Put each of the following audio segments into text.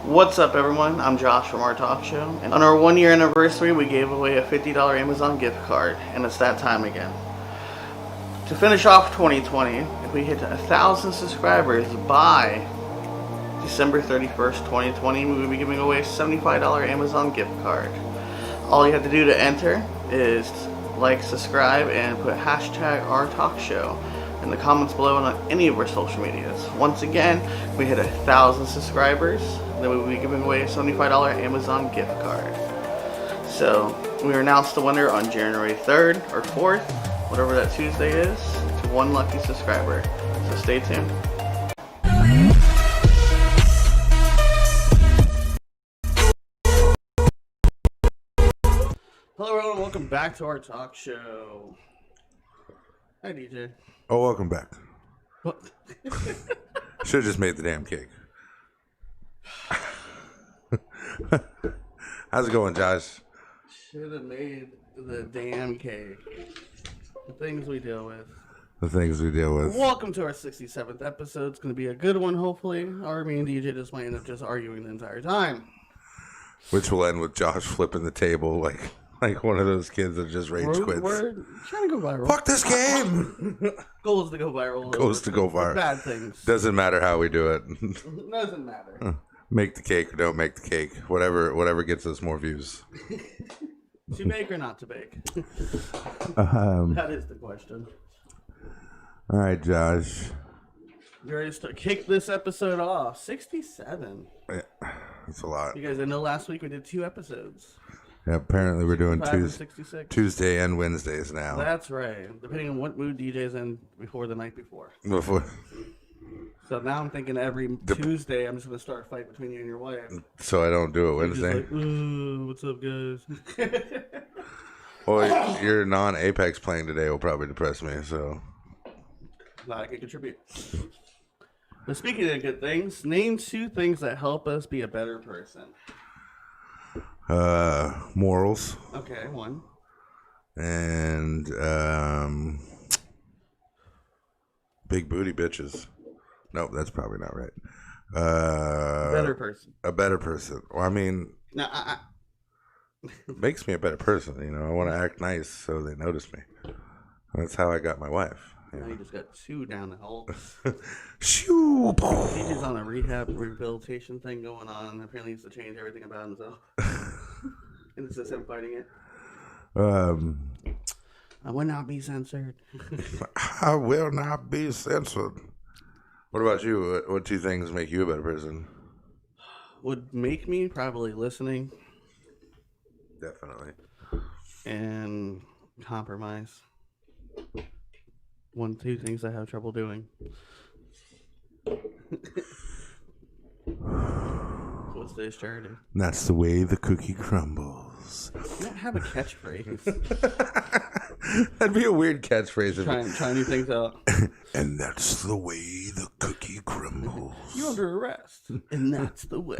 What's up, everyone? I'm Josh from our talk show, and on our 1 year anniversary, we gave away a $50 Amazon gift card, and it's that time again. To finish off 2020, if we hit 1,000 subscribers by December 31st, 2020, we will be giving away a $75 Amazon gift card. All you have to do to enter is like, subscribe, and put hashtag our talk show in the comments below and on any of our social medias. Once again, we hit 1,000 subscribers, then we will be giving away a $75 Amazon gift card. So we announced the winner on January 3rd or 4th, whatever that Tuesday is, to one lucky subscriber. So stay tuned. Hello everyone, welcome back to our talk show. Hi DJ. Oh, welcome back. What? Should have just made the damn cake. How's it going, Josh? Should have made the damn cake. The things we deal with. The things we deal with. Welcome to our 67th episode. It's going to be a good one, hopefully. Or me and DJ just might end up just arguing the entire time. Which will end with Josh flipping the table like one of those kids that just rage quits. We're trying to go viral. Fuck this game! Goal is to go viral. Goes to go viral. Bad things. Doesn't matter how we do it. Doesn't matter. Make the cake or don't make the cake. Whatever gets us more views. To bake or not to bake? That is the question. All right, Josh. You ready to kick this episode off? 67. Yeah, that's a lot. You guys didn't know last week we did 2 episodes. Yeah, apparently we're doing 66. Tuesday and Wednesdays now. That's right. Depending on what mood DJ's in before the night before. So now I'm thinking every Tuesday I'm just going to start a fight between you and your wife. So I don't do it Wednesday. Just like, ooh, what's up, guys? Well, your non-Apex playing today will probably depress me, so. Glad I can contribute. But speaking of good things, name 2 things that help us be a better person. Morals. Okay, 1. And big booty bitches. Nope, that's probably not right. Better person. A better person. Well, I mean, No, it makes me a better person. You know, I want to act nice so they notice me. That's how I got my wife. Now you just got 2 down the hole. Shoo! He's on a rehabilitation thing going on. Apparently, he needs to change everything about himself. And it's just him fighting it. I will not be censored. I will not be censored. What about you? What 2 things make you a better person? Would make me probably listening. Definitely. And compromise. 1, 2 things I have trouble doing. What's today's charity? That's the way the cookie crumbles. You don't have a catchphrase. That'd be a weird catchphrase. Trying new things out. And that's the way the cookie crumbles. You're under arrest. And that's the way.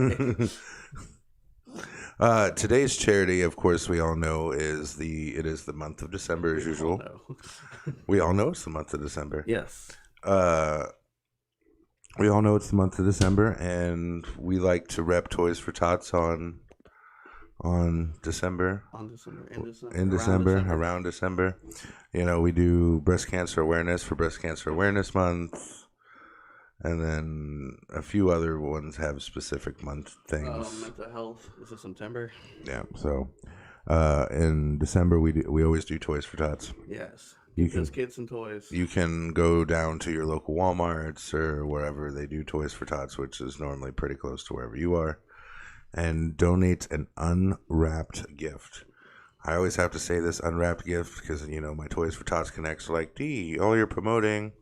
Today's charity, of course, we all know it is the month of December as usual. We all know it's the month of December. Yes. We all know it's the month of December, and we like to rep Toys for Tots on December. In December, around December. You know, we do breast cancer awareness for Breast Cancer Awareness Month. And then a few other ones have specific month things. Mental health. This is September. Yeah. So, in December we always do Toys for Tots. Yes. Those kids and toys. You can go down to your local Walmarts or wherever they do Toys for Tots, which is normally pretty close to wherever you are, and donate an unwrapped gift. I always have to say this unwrapped gift because, you know, my Toys for Tots connects are like, D, all you're promoting,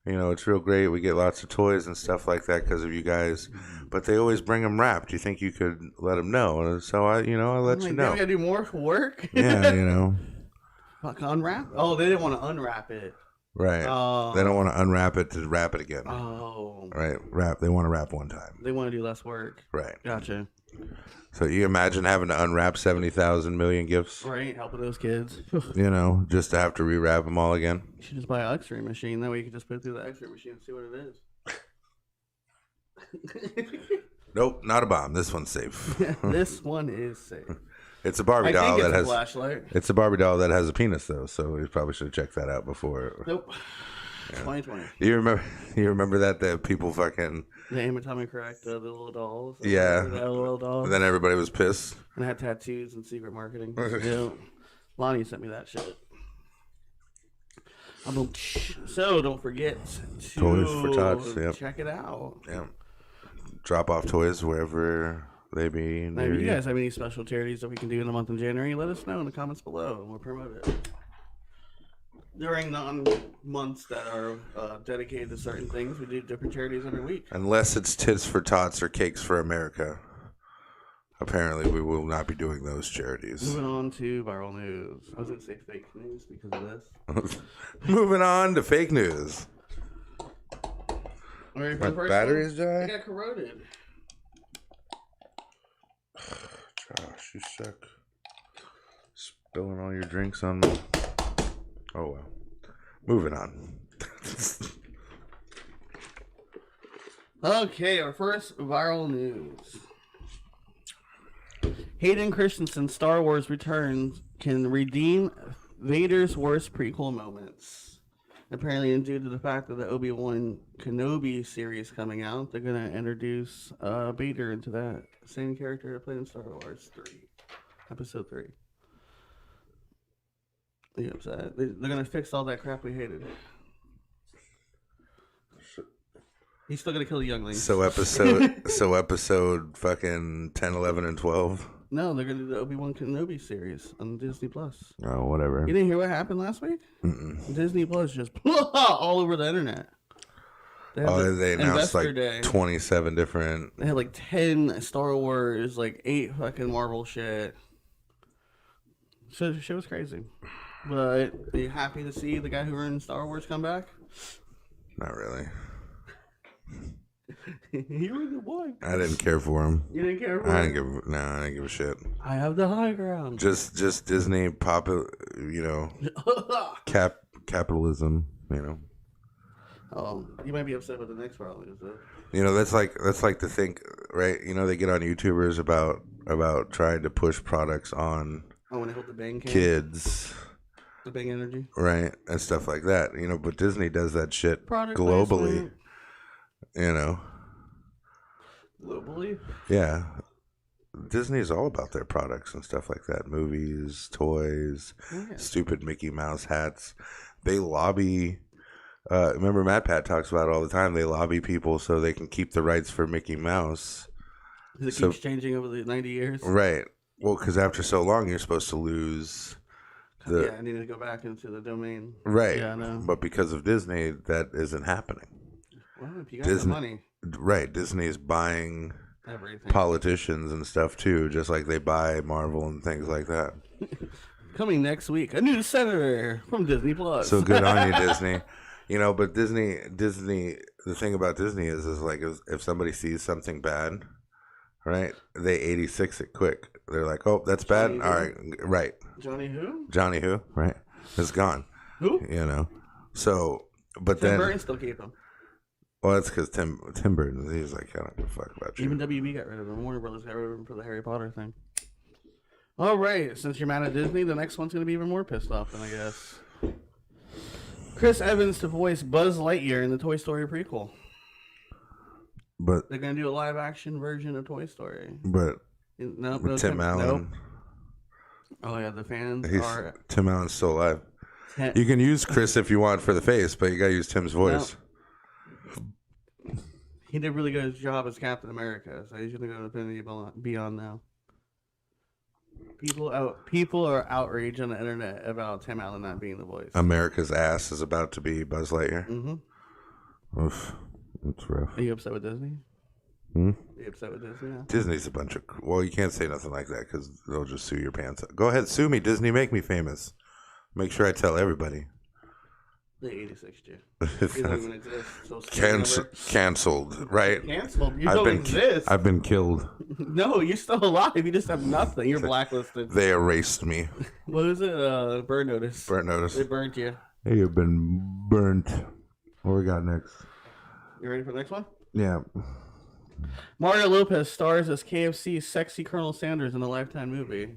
you know, it's real great. We get lots of toys and stuff like that because of you guys, but they always bring them wrapped. Do you think you could let them know? So I'll let you know. We gotta do more work. Yeah, you know. Fuck, unwrap? Oh, they didn't want to unwrap it. Right. They don't want to unwrap it to wrap it again. Oh. Right. Wrap. They want to wrap one time. They want to do less work. Right. Gotcha. So you imagine having to unwrap 70,000 million gifts? Right. Helping those kids. You know, just to have to rewrap them all again. You should just buy an X-ray machine. That way you can just put it through the X-ray machine and see what it is. Nope, not a bomb. This one's safe. This one is safe. It's a Barbie I doll think that it's a has. flashlight. It's a Barbie doll that has a penis, though. So we probably should have checked that out before. Nope. 2020. You remember that people fucking. The anatomy correct, the little dolls. Yeah. The little dolls. And then everybody was pissed. And I had tattoos and secret marketing. Yeah. Lonnie sent me that shit. So don't forget to Toys for Tots. Yep. Check it out. Yeah. Drop off toys wherever they be. Now, if you guys have any special charities that we can do in the month of January, let us know in the comments below, and we'll promote it. During non-months that are dedicated to certain things, we do different charities every week. Unless it's Tits for Tots or Cakes for America. Apparently, we will not be doing those charities. Moving on to viral news. I was going to say fake news because of this. Moving on to fake news. All right, My batteries died? I got corroded. Josh, you suck. Spilling all your drinks on me. Oh, well. Moving on. Okay, our first viral news. Hayden Christensen's Star Wars Returns can redeem Vader's worst prequel moments. Apparently, and due to the fact that the Obi-Wan Kenobi series coming out, they're going to introduce Vader into that same character that played in Star Wars 3, Episode 3. Are you upset? They're going to fix all that crap we hated. He's still going to kill the younglings. So episode fucking 10, 11, and 12? No, they're going to do the Obi-Wan Kenobi series on Disney+. Oh, whatever. You didn't hear what happened last week? Mm-mm. Disney Plus just all over the internet. They announced like Day. 27 different. They had like 10 Star Wars, like 8 fucking Marvel shit. So shit was crazy. But are you happy to see the guy who ruined Star Wars come back? Not really. He was the boy. I didn't care for him. You didn't care for him? I didn't give a shit. I have the high ground. Just Disney capitalism, You might be upset with the next problem. That's like the thing, right? They get on YouTubers about trying to push products on When they hold the bang can? kids. The bang energy. Right, and stuff like that. But Disney does that shit Product globally. placement. Globally? Yeah. Disney is all about their products and stuff like that. Movies, toys, stupid Mickey Mouse hats. They lobby. Remember, Matt Pat talks about it all the time. They lobby people so they can keep the rights for Mickey Mouse. It keeps changing over the 90 years. Right. Well, because after so long, you're supposed to lose. I need to go back into the domain. Right. Yeah, I know. But because of Disney, that isn't happening. Well, if you got the money. Right. Disney is buying everything. Politicians and stuff, too, just like they buy Marvel and things like that. Coming next week, a new senator from Disney Plus. So good on you, Disney. But Disney, the thing about Disney is like if somebody sees something bad, right, they 86 it quick. They're like, oh, that's bad. All right, right. Johnny who? Johnny who? Right. It's gone. Who? So, but Tim then. Burton still keep him. Well, that's because Tim Burton, he's like, I don't give a fuck about you. Even WB got rid of him. Warner Brothers got rid of him for the Harry Potter thing. All right, since you're mad at Disney, the next one's going to be even more pissed off than I guess. Chris Evans to voice Buzz Lightyear in the Toy Story prequel. But they're going to do a live-action version of Toy Story. But no Tim Allen. Nope. Oh, yeah, the fans are... Tim Allen's still alive. You can use Chris if you want for the face, but you got to use Tim's voice. No. He did a really good job as Captain America, so he's going to go to Infinity Beyond now. People are outraged on the internet about Tim Allen not being the voice. America's ass is about to be Buzz Lightyear. Mm-hmm. Oof, that's rough. Are you upset with Disney? Hmm? Are you upset with Disney now? Disney's a bunch of... Well, you can't say nothing like that because they'll just sue your pants up. Go ahead, sue me, Disney. Make me famous. Make sure I tell everybody. The 86 Jew. You don't even exist. Canceled, right? Canceled? You don't exist. I've been killed. No, you're still alive. You just have nothing. You're blacklisted. They erased me. What is it? Burn notice. Burn notice. They burnt you. Hey, you've been burnt. What we got next? You ready for the next one? Yeah. Mario Lopez stars as KFC's sexy Colonel Sanders in a Lifetime movie.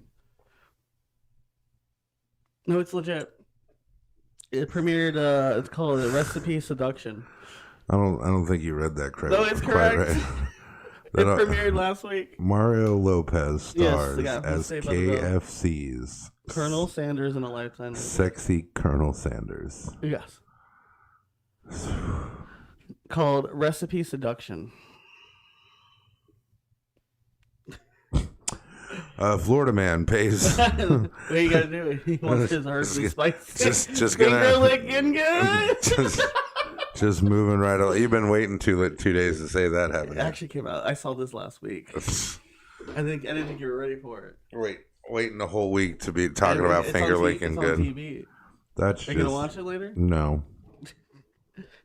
No, it's legit. It premiered. It's called Recipe Seduction. I don't think you read that correctly. No, it's correct. Right. It premiered last week. Mario Lopez stars yes, as KFC's Colonel Sanders in a Lifetime movie. sexy Colonel Sanders. Yes. Called Recipe Seduction. Florida man pays. What you gotta do? He wants his heart to be spicy. Just Finger gonna licking good. just moving right along. You've been waiting 2 days to say that happened. It actually came out. I saw this last week. I didn't think you were ready for it. Waiting a whole week to be talking about finger licking good. On TV. That's Are you gonna watch it later? No.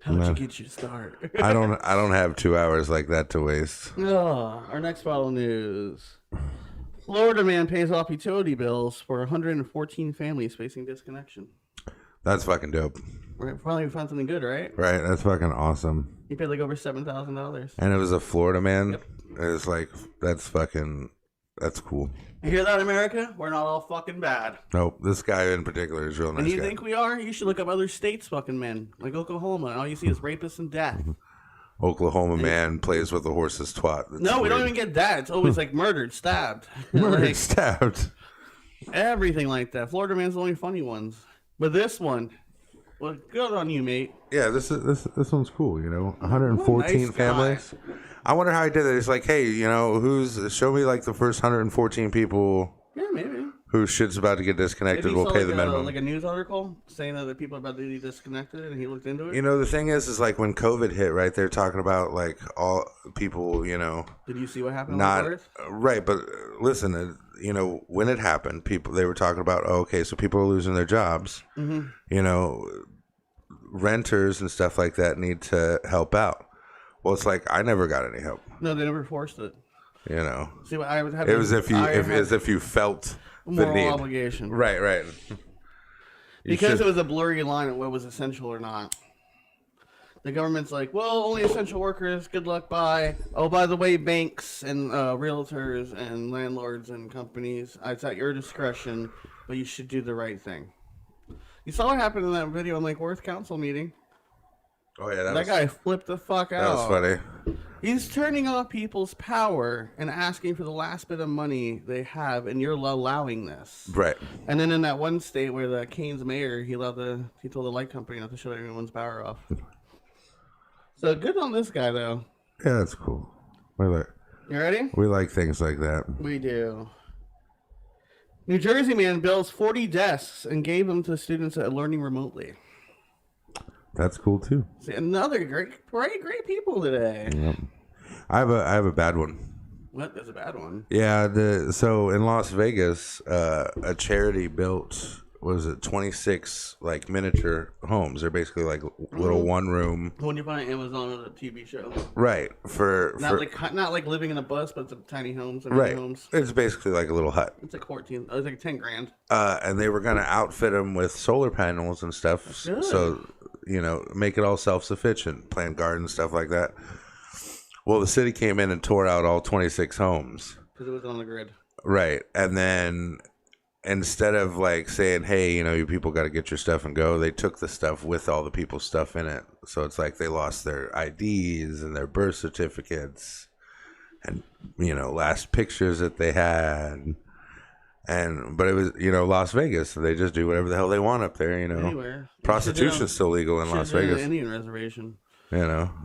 How much you get you to start? I don't have 2 hours like that to waste. Oh, our next bottle news. Florida man pays off utility bills for 114 families facing disconnection. That's fucking dope. Right, finally we found something good, right? Right, that's fucking awesome. He paid like over $7,000. And it was a Florida man. Yep. It's like that's cool. You hear that, America? We're not all fucking bad. Nope, this guy in particular is real nice. And you guy. think we are? You should look up other states' fucking men, like Oklahoma. And all you see is rapists and death. Oklahoma man plays with a horse's twat. That's no, we weird. don't even get that. It's always like murdered, stabbed, Murdered, stabbed. Everything like that. Florida man's the only funny ones. But this one, well, good on you, mate. Yeah, this one's cool. 114 nice families. I wonder how he did it. It's like, hey, show me like the first 114 people. Yeah, maybe. Whose shit's about to get disconnected. We'll pay the minimum. Like a news article saying that the people are about to be disconnected, and he looked into it. The thing is like when COVID hit, right? They're talking about like all people. Did you see what happened? Not right, but listen. When it happened, they were talking about, okay, so people are losing their jobs. Mm-hmm. Renters and stuff like that need to help out. Well, it's like I never got any help. No, they never forced it. See, I was having. It was as if you felt the need. Moral obligation. Right. Because it was a blurry line of what was essential or not. The government's like, well, only essential workers. Good luck. Bye. Oh, by the way, banks and realtors and landlords and companies, it's at your discretion, but you should do the right thing. You saw what happened in that video in Lake Worth Council meeting. Oh yeah, that guy flipped the fuck out. That was funny. He's turning off people's power and asking for the last bit of money they have, and you're allowing this. Right. And then in that one state where the Keynes mayor, he told the light company not to shut everyone's power off. So good on this guy, though. Yeah, that's cool. You ready? We like things like that. We do. New Jersey man builds 40 desks and gave them to students that are learning remotely. That's cool too. See, another great people today. Yep. I have a bad one. What? That's a bad one. Yeah. So in Las Vegas, a charity built 26 like miniature homes. They're basically like little one room. When you find Amazon on a TV show. Right. Not like living in a bus, but it's tiny homes. Right. Homes. It's basically like a little hut. It's like 14. It's like 10 grand. And they were gonna outfit them with solar panels and stuff. So make it all self-sufficient, plant gardens, stuff like that. Well, the city came in and tore out all 26 homes because it wasn't on the grid. Right. And then instead of like saying, hey, you people got to get your stuff and go, they took the stuff with all the people's stuff in it. So it's like they lost their IDs and their birth certificates and, last pictures that they had. But it was, Las Vegas. So they just do whatever the hell they want up there, Anywhere. Prostitution's still legal in Las Vegas. Indian reservation.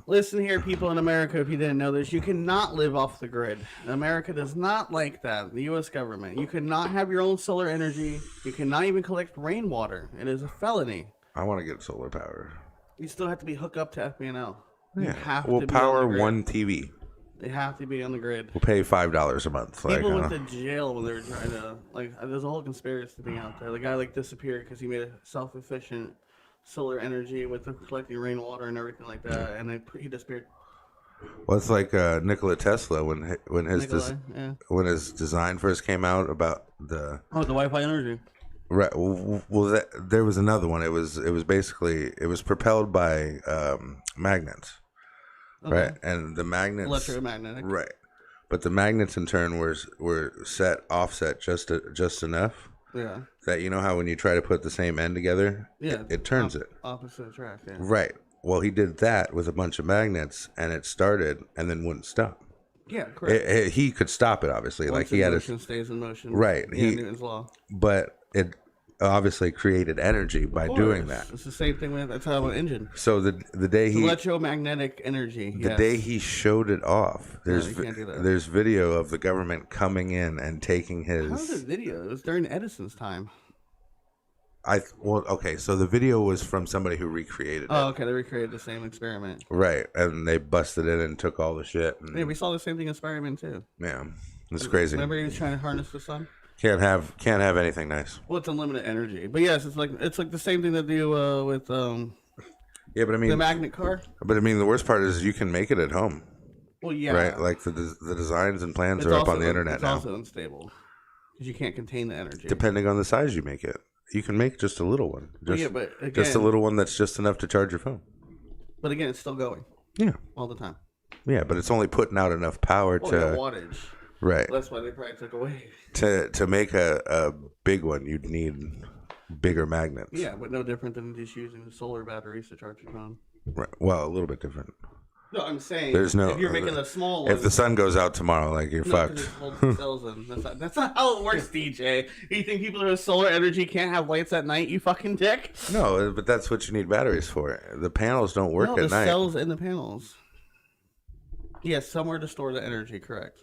Listen here, people in America, if you didn't know this, you cannot live off the grid. America does not like that. The U.S. government. You cannot have your own solar energy. You cannot even collect rainwater. It is a felony. I want to get solar power. You still have to be hooked up to FBNL. Yeah. We'll power one TV. They have to be on the grid. We'll pay $5 a month. People went to jail when they were trying to, there's a whole conspiracy thing out there. The guy, disappeared because he made a self-efficient solar energy with the collecting rainwater and everything like that, and he disappeared. Well, it's like Nikola Tesla when his design first came out about the Wi-Fi energy. Right. Well, there was another one. It was propelled by magnets. Okay. right? And the magnets, Electromagnetic. right? But the magnets in turn were offset just enough. Yeah. That you know how when you try to put the same end together, it turns it. Opposite attract, yeah. Right. Well, he did that with a bunch of magnets, and it started and then wouldn't stop. Yeah, correct. He could stop it, obviously. Once like he had motion stays in motion. right. Yeah, Newton's law. But it obviously created energy by doing that. It's the same thing with that's how an engine. So the day he electromagnetic energy. the day he showed it off, there's you can't do that. there's video of the government coming in and taking his. How's the video? It was during Edison's time. Okay, so the video was from somebody who recreated it. Oh, okay, they recreated the same experiment. Right, and they busted in and took all the shit. And, Yeah, we saw the same thing in Spider-Man too. yeah, it's crazy. Remember he was trying to harness the sun? Can't have anything nice. Well, it's unlimited energy, but yes, it's like the same thing they do with Yeah, but I mean the magnet car. But I mean, the worst part is you can make it at home. Well, yeah, right. Like the designs and plans are up on the internet now. It's also unstable because you can't contain the energy. Depending on the size you make it, you can make just a little one. Just, yeah, but again, just a little one that's just enough to charge your phone. But again, it's still going. Yeah, all the time. Yeah, but it's only putting out enough power to wattage. Right. That's why they probably took away. To make a big one, you'd need bigger magnets. Yeah, but no different than just using solar batteries to charge your phone. Right. Well, a little bit different. No, I'm saying there's no. If you're making a small one, if the sun goes out tomorrow, like you're fucked. It holds cells in. That's not how it works, DJ. You think people who have solar energy can't have lights at night? You fucking dick. No, but that's what you need batteries for. The panels don't work at night. The cells in the panels. Yes, somewhere to store the energy. Correct.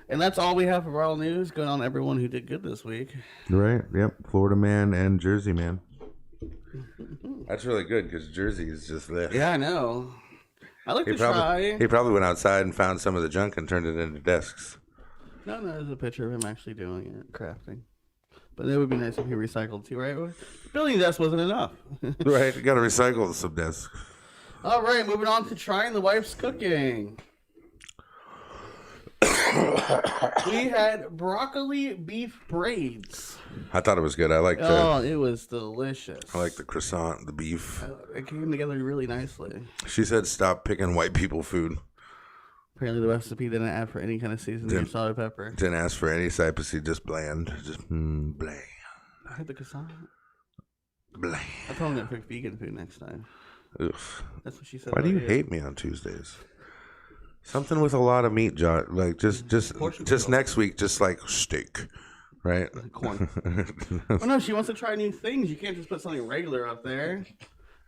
And that's all we have for Raw News. Good on everyone who did good this week. Right. Yep. Florida man and Jersey man. That's really good because Jersey is just there. Yeah, I know. I like to try. He probably went outside and found some of the junk and turned it into desks. No, there's a picture of him actually doing it, crafting. But it would be nice if he recycled too, right? Building desks wasn't enough. Right. You got to recycle some desks. All right, moving on to trying the wife's cooking. We had broccoli beef braids. I thought it was good. I liked it. Oh, it was delicious. I like the croissant, the beef. It came together really nicely. She said stop picking white people food. Apparently the recipe didn't add for any kind of seasoning or salt or pepper. Didn't ask for any spicy, just bland. Just bland. I had the croissant. Bland. I told him to pick vegan food next time. Oof. That's what she said. Why do you hate me on Tuesdays? Something with a lot of meat, John. Like just next week, just like steak, right? Corn. Oh no, she wants to try new things. You can't just put something regular up there. You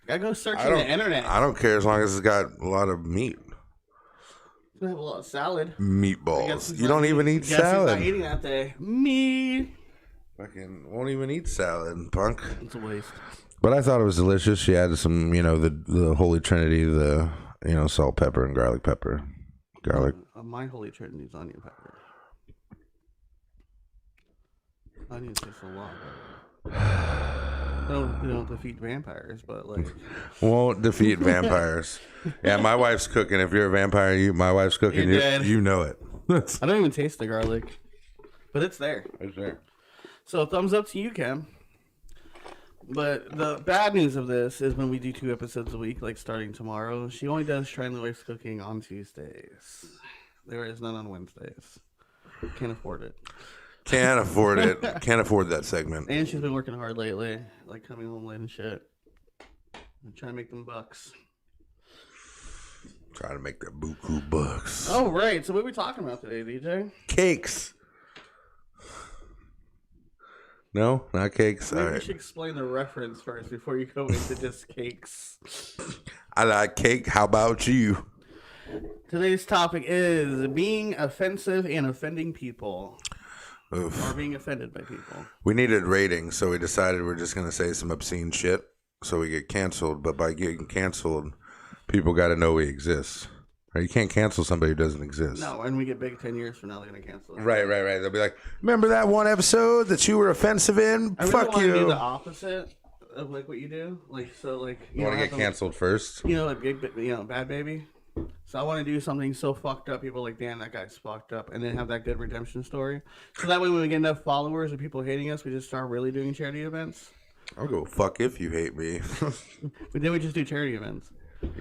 gotta go searching the internet. I don't care as long as it's got a lot of meat. It's gonna have a lot of salad. Meatballs. You don't even eat salad. He's not eating that day. Me. Fucking won't even eat salad, punk. It's a waste. But I thought it was delicious. She added some, the Holy Trinity, the salt, pepper, and garlic pepper. Garlic. My Holy Trinity is onion pepper. Onions taste a lot better. They don't defeat vampires, but like won't defeat vampires. Yeah, my wife's cooking. If you're a vampire, my wife's cooking. You know it. I don't even taste the garlic, but it's there. It's there. So thumbs up to you, Cam. But the bad news of this is when we do 2 episodes a week, like starting tomorrow, she only does Trying the Wife's Cooking on Tuesdays. There is none on Wednesdays. Can't afford it. Can't afford it. Can't afford that segment. And she's been working hard lately, like coming home late and shit. I'm trying to make them bucks. Trying to make that buku bucks. Oh, right. So what are we talking about today, DJ? Cakes. No, not cakes. Maybe all right. You should explain the reference first before you go into just cakes. I like cake. How about you? Today's topic is being offensive and offending people. Oof. Or being offended by people. We needed ratings, so we decided we're just going to say some obscene shit so we get canceled. But by getting canceled, people got to know we exist. Right? You can't cancel somebody who doesn't exist. No, and we get big 10 years from now, they're going to cancel it. Right. They'll be like, remember that one episode that you were offensive in? I really Fuck want you. to do the opposite of like what you do. Like, so like... You want to get canceled first? Like Bad Baby. So I want to do something so fucked up, people are like, damn, that guy's fucked up, and then have that good redemption story. So that way when we get enough followers and people hating us, we just start really doing charity events. I'll go fuck if you hate me. But then we just do charity events.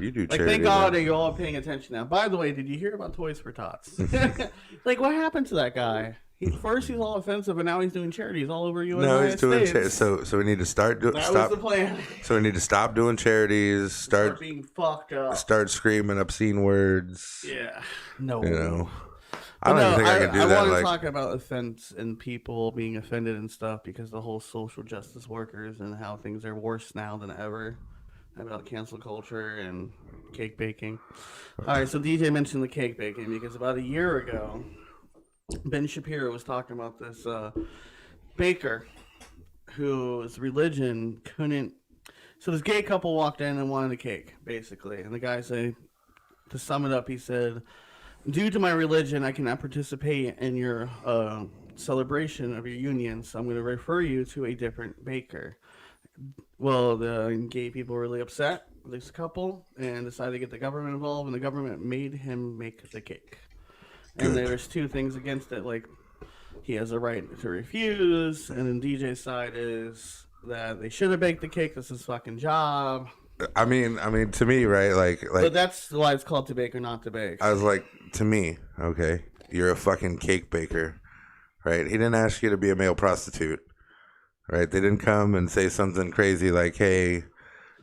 You do Like, charity. thank God that you're all paying attention now. By the way, did you hear about Toys for Tots? Like, what happened to that guy? First he's all offensive, and now he's doing charities all over United States. So we need to start doing. That was the plan. So we need to stop doing charities. Start being fucked up. Start screaming obscene words. Yeah. No. You know. I don't even think I can do that. I want to talk about offense and people being offended and stuff because the whole social justice workers and how things are worse now than ever. About cancel culture and cake baking. All right, so DJ mentioned the cake baking because about a year ago, Ben Shapiro was talking about this baker whose religion couldn't. So this gay couple walked in and wanted a cake, basically. And the guy said, to sum it up, he said, due to my religion, I cannot participate in your celebration of your union, so I'm going to refer you to a different baker. Well, the gay people were really upset with this couple and decided to get the government involved, and the government made him make the cake. Good. And there's two things against it, like he has a right to refuse, and then DJ's side is that they should have baked the cake. This is his fucking job. I mean, to me, right? Like. But that's why it's called to bake or not to bake. I was like, to me, okay, you're a fucking cake baker, right? He didn't ask you to be a male prostitute. Right? They didn't come and say something crazy like, hey,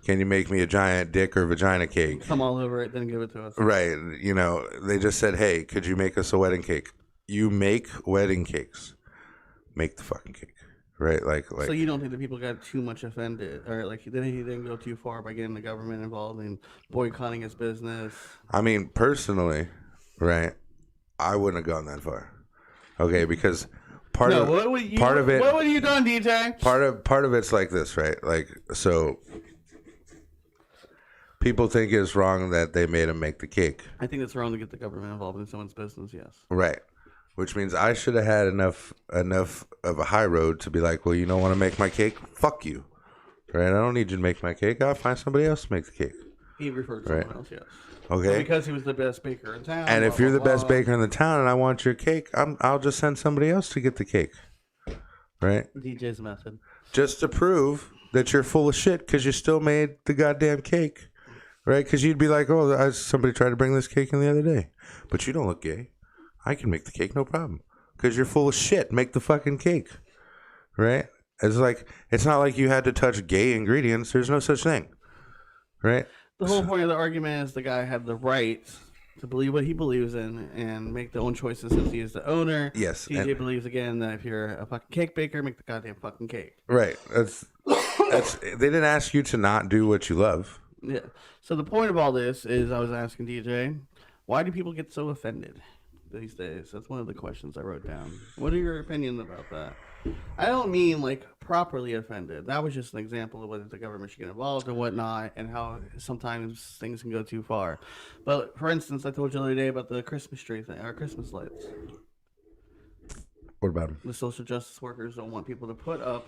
can you make me a giant dick or vagina cake? Come all over it, then give it to us. Right. You know, they just said, hey, could you make us a wedding cake? You make wedding cakes. Make the fucking cake. Right? Like. So you don't think that people got too much offended? Or like he didn't go too far by getting the government involved in boycotting his business? I mean, personally, right, I wouldn't have gone that far. Okay, because... What would you done, DJ? Part of it's like this, right? Like, so people think it's wrong that they made him make the cake. I think it's wrong to get the government involved in someone's business. Yes. Right. Which means I should have had enough of a high road to be like, well, you don't want to make my cake? Fuck you. Right? I don't need you to make my cake. I'll find somebody else to make the cake. He referred to someone else, yes. Okay. So because he was the best baker in town. And if you're the best baker in the town and I want your cake, I'll just send somebody else to get the cake. Right? DJ's method. Just to prove that you're full of shit because you still made the goddamn cake. Right? Because you'd be like, oh, somebody tried to bring this cake in the other day. But you don't look gay. I can make the cake, no problem. Because you're full of shit. Make the fucking cake. Right? It's like, it's not like you had to touch gay ingredients. There's no such thing. Right? The whole point of the argument is the guy had the right to believe what he believes in and make their own choices since he is the owner. Yes. TJ believes, again, that if you're a fucking cake baker, make the goddamn fucking cake. Right. That's they didn't ask you to not do what you love. Yeah. So the point of all this is I was asking DJ, why do people get so offended these days? That's one of the questions I wrote down. What are your opinions about that? I don't mean like properly offended. That was just an example of whether the government should get involved or whatnot and how sometimes things can go too far. But for instance, I told you the other day about the Christmas tree thing, or Christmas lights. What about them? The social justice workers don't want people to put up,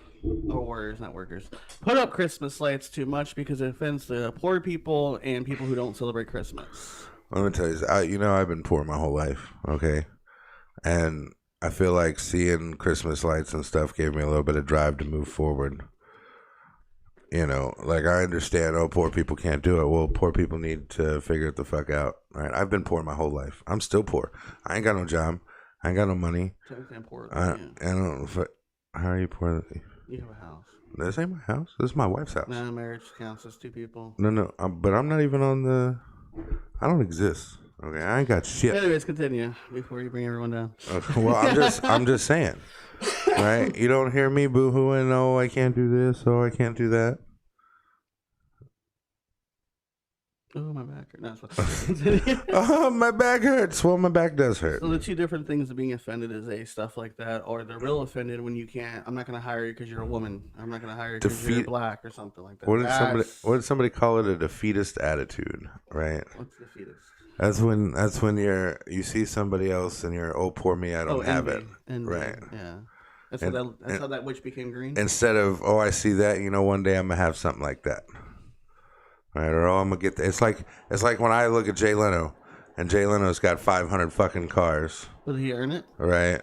put up Christmas lights too much because it offends the poor people and people who don't celebrate Christmas. Let me tell you, I've been poor my whole life, okay? And I feel like seeing Christmas lights and stuff gave me a little bit of drive to move forward. You know, like I understand, poor people can't do it. Well, poor people need to figure it the fuck out, right? I've been poor my whole life. I'm still poor. I ain't got no job. I ain't got no money. I'm poor. I don't. How are you poor? You have a house. This ain't my house. This is my wife's house. No, marriage counts as two people. No. But I'm not even on the. I don't exist. Okay, I ain't got shit. Anyways, continue before you bring everyone down. Okay, well, I'm just saying, right? You don't hear me boo-hooing, oh, I can't do this, oh, I can't do that. Oh, my back hurts. No, oh, my back hurts. Well, my back does hurt. So the two different things of being offended is stuff like that, or they're real offended when you can't. I'm not going to hire you because you're a woman. I'm not going to hire you because you're black or something like that. What did somebody call it? A defeatist attitude, right? What's defeatist? That's when you see somebody else and you're, oh, poor me, I don't have envy. it. Envy. Right. Yeah. That's how that witch became green. Instead of, oh, I see that, one day I'm gonna have something like that. Right? Or oh, I'm gonna get that. It's like when I look at Jay Leno, and Jay Leno's got 500 fucking cars. Did he earn it? Right.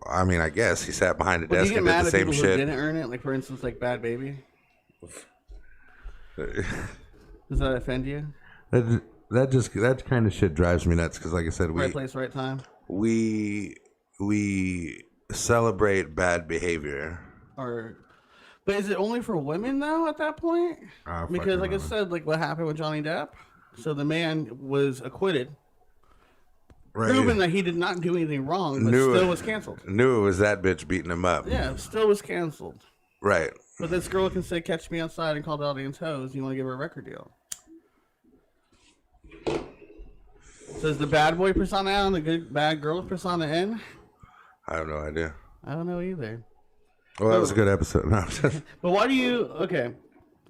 I mean, I guess he sat behind a desk and did the same shit. Who didn't earn it, like for instance, like Bad Baby. Does that offend you? That kind of shit drives me nuts because, like I said, right place, right time. We celebrate bad behavior. But is it only for women though at that point? Because like I said, like what happened with Johnny Depp, so the man was acquitted, proving that he did not do anything wrong, but still was canceled. Knew it was that bitch beating him up. Yeah, still was canceled. Right. But this girl can say, "Catch me outside," and call the audience hoes. You want to give her a record deal? So is the bad boy persona out and the good bad girl persona in? I have no idea. I don't know either. Well, that was a good episode. No. But why do you... Okay.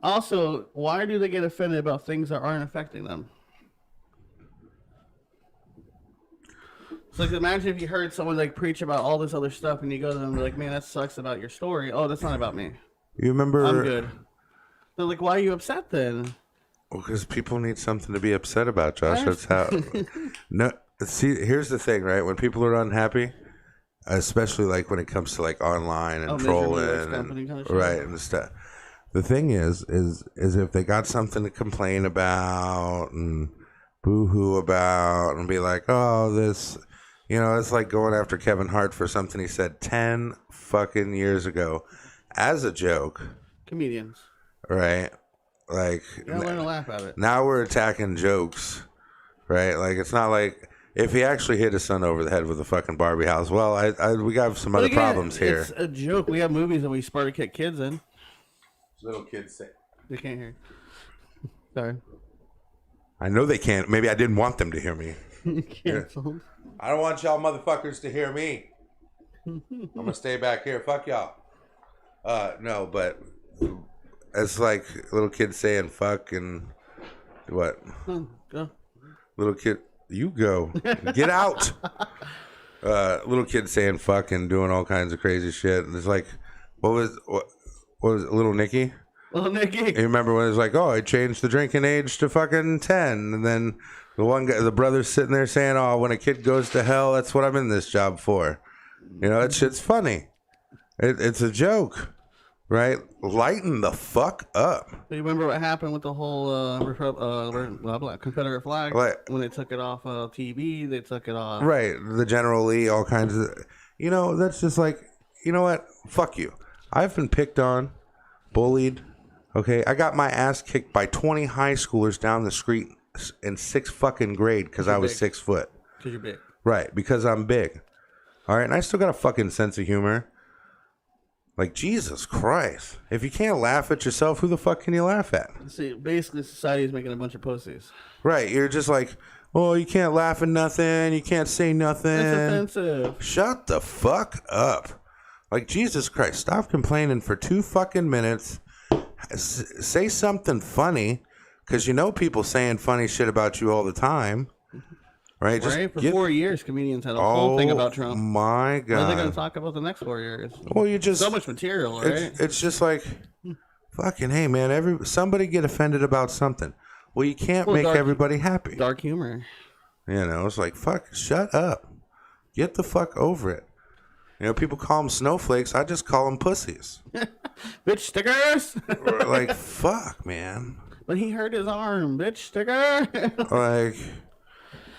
Also, why do they get offended about things that aren't affecting them? So like, imagine if you heard someone like preach about all this other stuff and you go to them and be like, man, that sucks about your story. Oh, that's not about me. You remember... I'm good. They're like, why are you upset then? Well, because people need something to be upset about, Josh. That's how... No, see, here's the thing, right? When people are unhappy... Especially like when it comes to like online and trolling and right and stuff. The thing is if they got something to complain about and boo-hoo about and be like, oh, this, it's like going after Kevin Hart for something he said 10 fucking years ago as a joke. Comedians. Right? Like, you don't learn to laugh at it. Now we're attacking jokes, right? Like, it's not like... If he actually hit his son over the head with a fucking Barbie house, well, we got some other problems here. It's a joke. We have movies that we Sparta kick kids in. Little kids say. They can't hear. Sorry. I know they can't. Maybe I didn't want them to hear me. Canceled. I don't want y'all motherfuckers to hear me. I'm going to stay back here. Fuck y'all. No, but it's like little kids saying fuck and what? Go. Little kid. You go. Get out. Little kids saying fuck and doing all kinds of crazy shit. And it's like, what was it, Little Nicky? Little Nicky. You remember when it was like, oh, I changed the drinking age to fucking 10. And then the one guy, the brother's sitting there saying, oh, when a kid goes to hell, that's what I'm in this job for. That shit's funny. It's a joke. Right? Lighten the fuck up. You remember what happened with the whole Confederate flag? Right. When they took it off TV, they took it off. Right. The General Lee, all kinds of... that's just like, you know what? Fuck you. I've been picked on, bullied, okay? I got my ass kicked by 20 high schoolers down the street in 6th fucking grade because I was 6 foot. Because you're big. Right. Because I'm big. All right? And I still got a fucking sense of humor. Like, Jesus Christ. If you can't laugh at yourself, who the fuck can you laugh at? See, basically, society is making a bunch of pussies. Right. You're just like, oh, you can't laugh at nothing. You can't say nothing. That's offensive. Shut the fuck up. Like, Jesus Christ. Stop complaining for 2 fucking minutes. Say something funny. Because people saying funny shit about you all the time. Right? For 4 years, comedians had a whole thing about Trump. Oh, my God. What are they going to talk about the next 4 years? Well, you just... So much material, right? It's just like, fucking, hey, man, somebody get offended about something. Well, you can't make everybody happy. Dark humor. It's like, fuck, shut up. Get the fuck over it. People call them snowflakes. I just call them pussies. Bitch stickers. Like, fuck, man. But he hurt his arm. Bitch sticker. Like...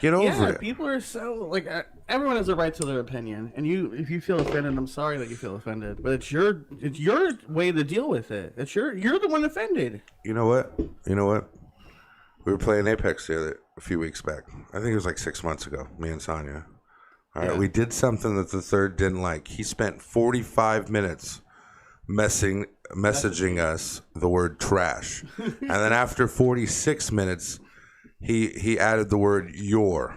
Get over it. People are so like everyone has a right to their opinion, and if you feel offended, I'm sorry that you feel offended, but it's your way to deal with it. You're the one offended. You know what? We were playing Apex a few weeks back. I think it was like 6 months ago. Me and Sonya. All right, we did something that the third didn't like. He spent 45 minutes messaging us the word trash, and then after 46 minutes. He added the word Youre,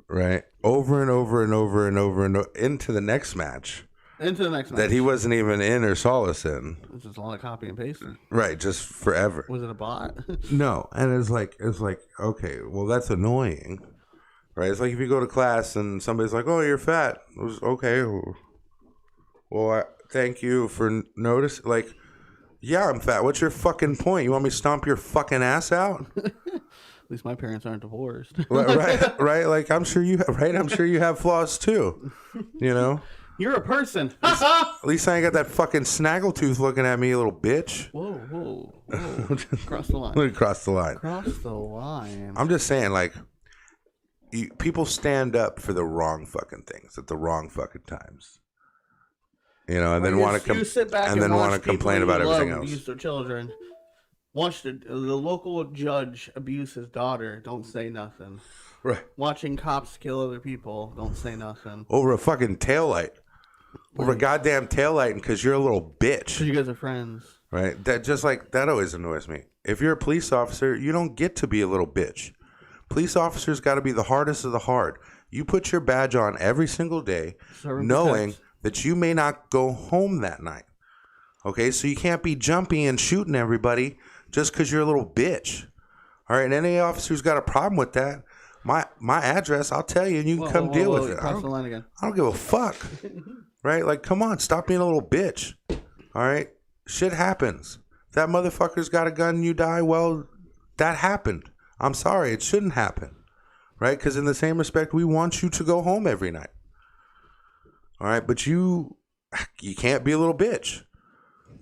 right? Over and over and over and over and over into the next match. That he wasn't even in or saw us in. It's just a lot of copy and pasting. Right, just forever. Was it a bot? No, and it's like, okay, well, that's annoying. Right? It's like if you go to class and somebody's like, oh, you're fat. It was, okay. Well, thank you for notice. Like, yeah, I'm fat. What's your fucking point? You want me to stomp your fucking ass out? At least my parents aren't divorced. Right. Like I'm sure you have flaws too. You're a person. At least I ain't got that fucking snaggletooth looking at me, you little bitch. Whoa. Cross the line. Let me cross the line. Cross the line. I'm just saying, like, people stand up for the wrong fucking things at the wrong fucking times. You know, and then want to complain about everything else. Abuse their children. Watch the local judge abuse his daughter. Don't say nothing. Right. Watching cops kill other people. Don't say nothing. Over a fucking taillight. Over a goddamn taillight because you're a little bitch. Because you guys are friends. Right. That always annoys me. If you're a police officer, you don't get to be a little bitch. Police officers got to be the hardest of the hard. You put your badge on every single day, knowing that you may not go home that night. Okay, so you can't be jumping and shooting everybody just because you're a little bitch. All right, and any officer who's got a problem with that, my address, I'll tell you, and you can come deal with it. Cross the line again. I don't give a fuck. Right? Like, come on, stop being a little bitch. All right? Shit happens. If that motherfucker's got a gun and you die, well, that happened. I'm sorry, it shouldn't happen. Right? Because in the same respect, we want you to go home every night. All right? But you can't be a little bitch.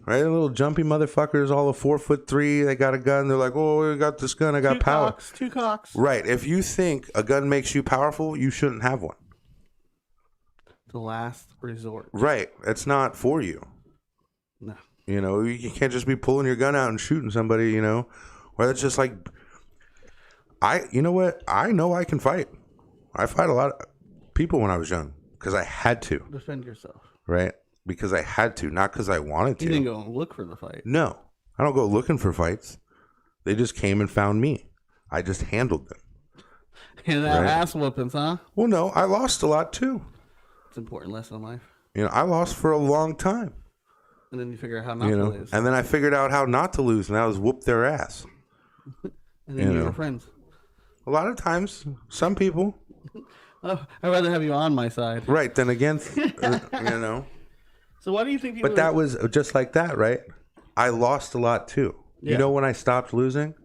Right? Little jumpy motherfuckers, all of 4'3", they got a gun. They're like, oh, I got this gun, I got power. Two cocks. Right. If you think a gun makes you powerful, you shouldn't have one. The last resort. Right. It's not for you. No. You know, you can't just be pulling your gun out and shooting somebody, you know. Or that's just like, you know what? I know I can fight. I fight a lot of people when I was young because I had to. Defend yourself. Right. Because I had to, not because I wanted to. You didn't go look for the fight. No. I don't go looking for fights. They just came and found me. I just handled them. And that ass whoopings, huh? Well, no. I lost a lot, too. It's an important lesson in life. You know, I lost for a long time. And then you figure out how not to lose. And then I figured out how not to lose, and that was whoop their ass. And then you were friends. A lot of times, some people. Oh, I'd rather have you on my side. Right, than against, you know. So why do you think people... But that was just like that, right? I lost a lot, too. Yeah. You know when I stopped losing?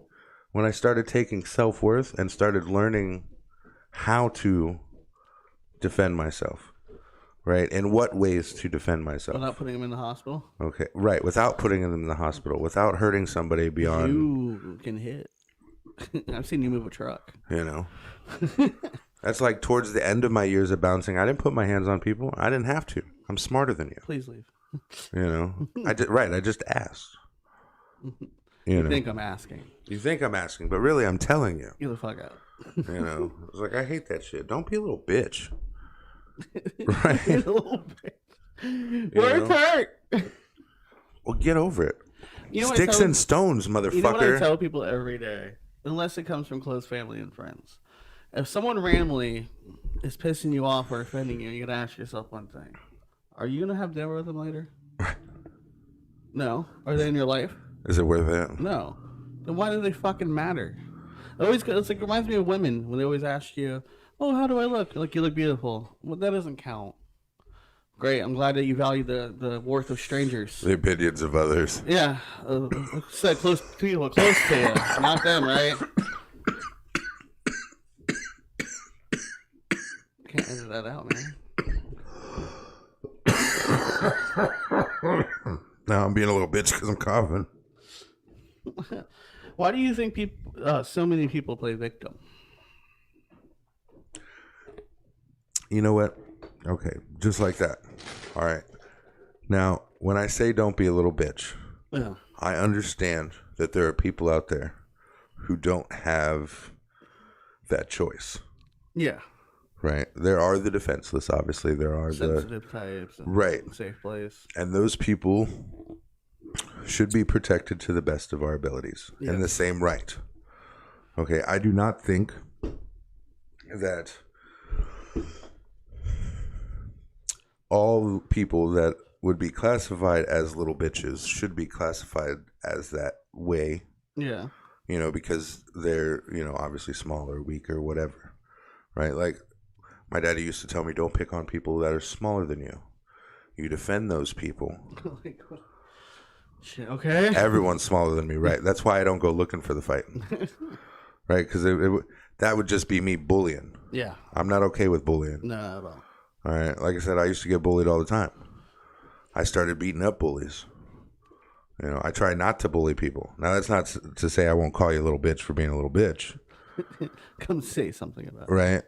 When I started taking self-worth and started learning how to defend myself. Right? In what ways to defend myself? Without putting him in the hospital? Okay. Right. Without putting him in the hospital. Without hurting somebody beyond... You can hit. I've seen you move a truck. You know? That's like towards the end of my years of bouncing. I didn't put my hands on people. I didn't have to. I'm smarter than you. Please leave. You know? I just asked. You think I'm asking. You think I'm asking, but really I'm telling you. Get the fuck out. You know? It's like, I hate that shit. Don't be a little bitch. Right? A little bitch. Where it's hurt. Well, get over it. Sticks and stones, motherfucker. You know what I tell people every day? Unless it comes from close family and friends. If someone randomly is pissing you off or offending you, you gotta ask yourself one thing. Are you gonna have dinner with them later? No. Are they in your life? Is it worth it? No. Then why do they fucking matter? It reminds me of women when they always ask you, oh, how do I look? Like, you look beautiful. Well, that doesn't count. Great. I'm glad that you value the worth of strangers. The opinions of others. Yeah. Said close people close to you. Not them, right? Can't edit that out, man. Now I'm being a little bitch because I'm coughing. Why do you think so many people play victim? You know what? Okay, just like that. All right. Now, when I say don't be a little bitch, I understand that there are people out there who don't have that choice. Yeah. Right. There are the defenseless, obviously. There are sensitive types. Right. Safe place. And those people should be protected to the best of our abilities in the same right. Okay. I do not think that all people that would be classified as little bitches should be classified as that way. Yeah. You know, because they're, you know, obviously smaller, weaker, whatever. Right? Like, my daddy used to tell me, don't pick on people that are smaller than you. You defend those people. Shit, okay. Everyone's smaller than me, right? That's why I don't go looking for the fight. Right? Because that would just be me bullying. Yeah. I'm not okay with bullying. No, not at all. All right. Like I said, I used to get bullied all the time. I started beating up bullies. You know, I try not to bully people. Now, that's not to say I won't call you a little bitch for being a little bitch. Come say something about it. Right?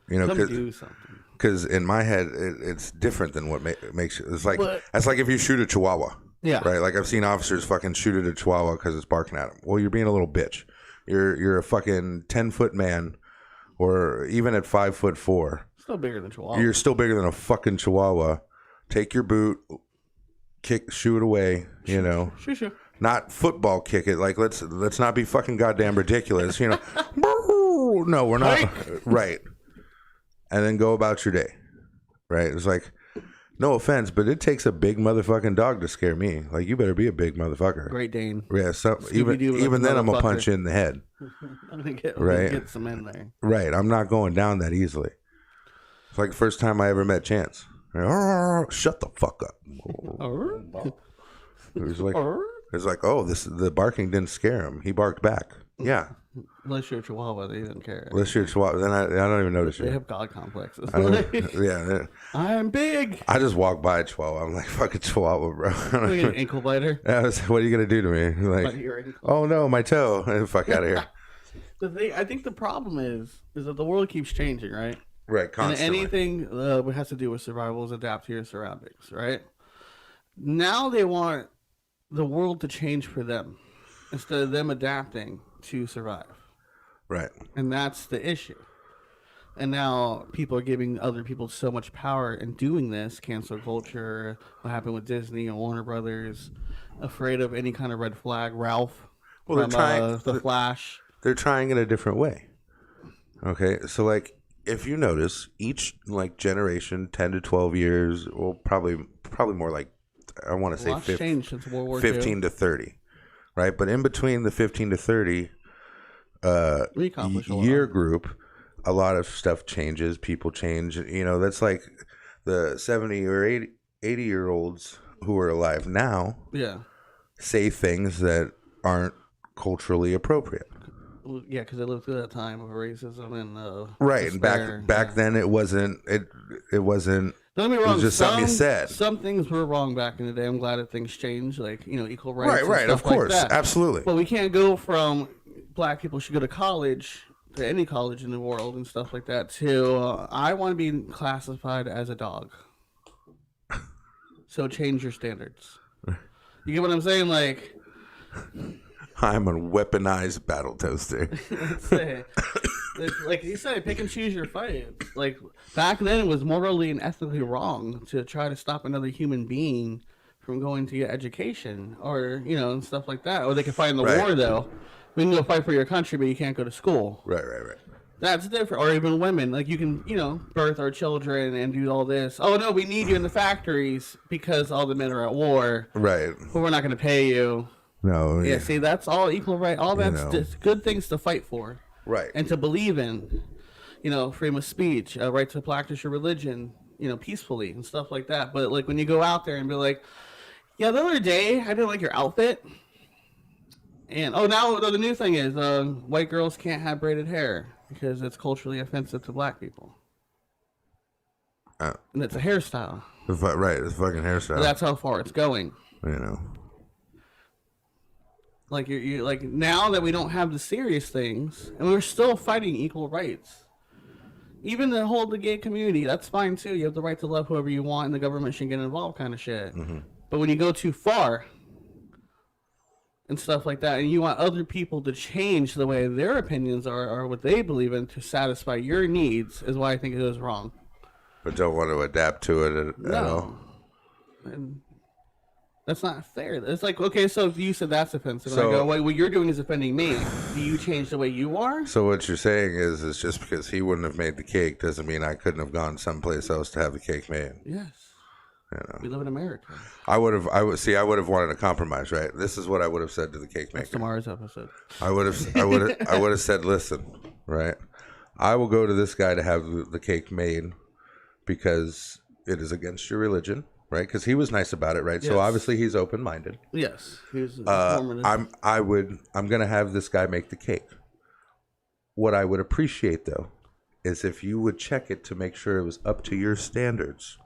You know, Come do something. Because in my head, it's different than what makes it. It's like, that's like if you shoot a chihuahua. Yeah. Right? Like I've seen officers fucking shoot at a chihuahua because it's barking at them. Well, you're being a little bitch. You're a fucking 10-foot man, or even at 5'4". Still bigger than chihuahua. You're still bigger than a fucking chihuahua. Take your boot, shoo it away. You know, Shoo. Not football kick it. Like let's not be fucking goddamn ridiculous. You know, no, we're not. Right. And then go about your day. Right. It's like, no offense, but it takes a big motherfucking dog to scare me. Like, you better be a big motherfucker. Great Dane. Yeah. So even then, I'm gonna punch you in the head. I'm gonna get some in there. Right. I'm not going down that easily. It's like the first time I ever met Chance. Shut the fuck up. It was like, oh, the barking didn't scare him. He barked back. Yeah. Unless you're a chihuahua, they didn't care. Unless you're a chihuahua, then I don't even notice you. They have god complexes. Yeah. I'm big. I just walk by a chihuahua. I'm like, fucking chihuahua, bro. Like an ankle biter. What are you going to do to me? Like, oh no, my toe. Fuck out of here. I think the problem is that the world keeps changing, right? Right, constantly. And anything that has to do with survival is adapt to your surroundings, right? Now they want the world to change for them instead of them adapting to survive. Right. And that's the issue. And now people are giving other people so much power in doing this. Cancel culture, what happened with Disney and Warner Brothers, afraid of any kind of red flag. Ralph, well, they're trying The Flash. They're trying in a different way. Okay, so like if you notice, each like generation, 10 to 12 years, well, probably more like, I want to say 15 to 30, right? But in between the 15 to 30 year group, a lot of stuff changes. People change. You know, that's like the 70 or 80-year-olds who are alive now. Yeah. Say things that aren't culturally appropriate. Yeah, because they lived through that time of racism and right. Despair. And back then it wasn't. It wasn't. Don't get me wrong. It was just something you said. Some things were wrong back in the day. I'm glad that things changed, like equal rights. Right. Of course, like absolutely. But we can't go from black people should go to college, to any college in the world and stuff like that, to I want to be classified as a dog. So change your standards. You get what I'm saying? Like, I'm a weaponized battle toaster. Like you said, pick and choose your fights. Like back then, it was morally and ethically wrong to try to stop another human being from going to get education, or and stuff like that. Or they could fight in the war, though. We can go fight for your country, but you can't go to school. Right. That's different. Or even women, like you can, birth our children and do all this. Oh no, we need you in the factories because all the men are at war. Right. But we're not going to pay you. No. Yeah. See, that's all equal right. All that's just good things to fight for. Right. And to believe in, freedom of speech, right to practice your religion, peacefully and stuff like that. But like when you go out there and be like, yeah, the other day I didn't like your outfit. And now the new thing is white girls can't have braided hair because it's culturally offensive to black people. And it's a hairstyle. Right, it's a fucking hairstyle. But that's how far it's going. Like you're like, now that we don't have the serious things, and we're still fighting equal rights. Even to hold the gay community, that's fine too. You have the right to love whoever you want, and the government shouldn't get involved, kind of shit. Mm-hmm. But when you go too far and stuff like that, and you want other people to change the way their opinions are or what they believe in to satisfy your needs, is why I think it is wrong. But don't want to adapt to it at all. And that's not fair. It's like, okay, so if you said that's offensive, and I go, well, what you're doing is offending me. Do you change the way you are? So what you're saying is just because he wouldn't have made the cake doesn't mean I couldn't have gone someplace else to have the cake made. Yes. We live in America. I would have wanted a compromise, right? This is what I would have said to the cake maker. That's tomorrow's episode. I would have said, listen, right? I will go to this guy to have the cake made because it is against your religion, right? Because he was nice about it, right? Yes. So obviously he's open-minded. Yes, he's I'm gonna have this guy make the cake. What I would appreciate though is if you would check it to make sure it was up to your standards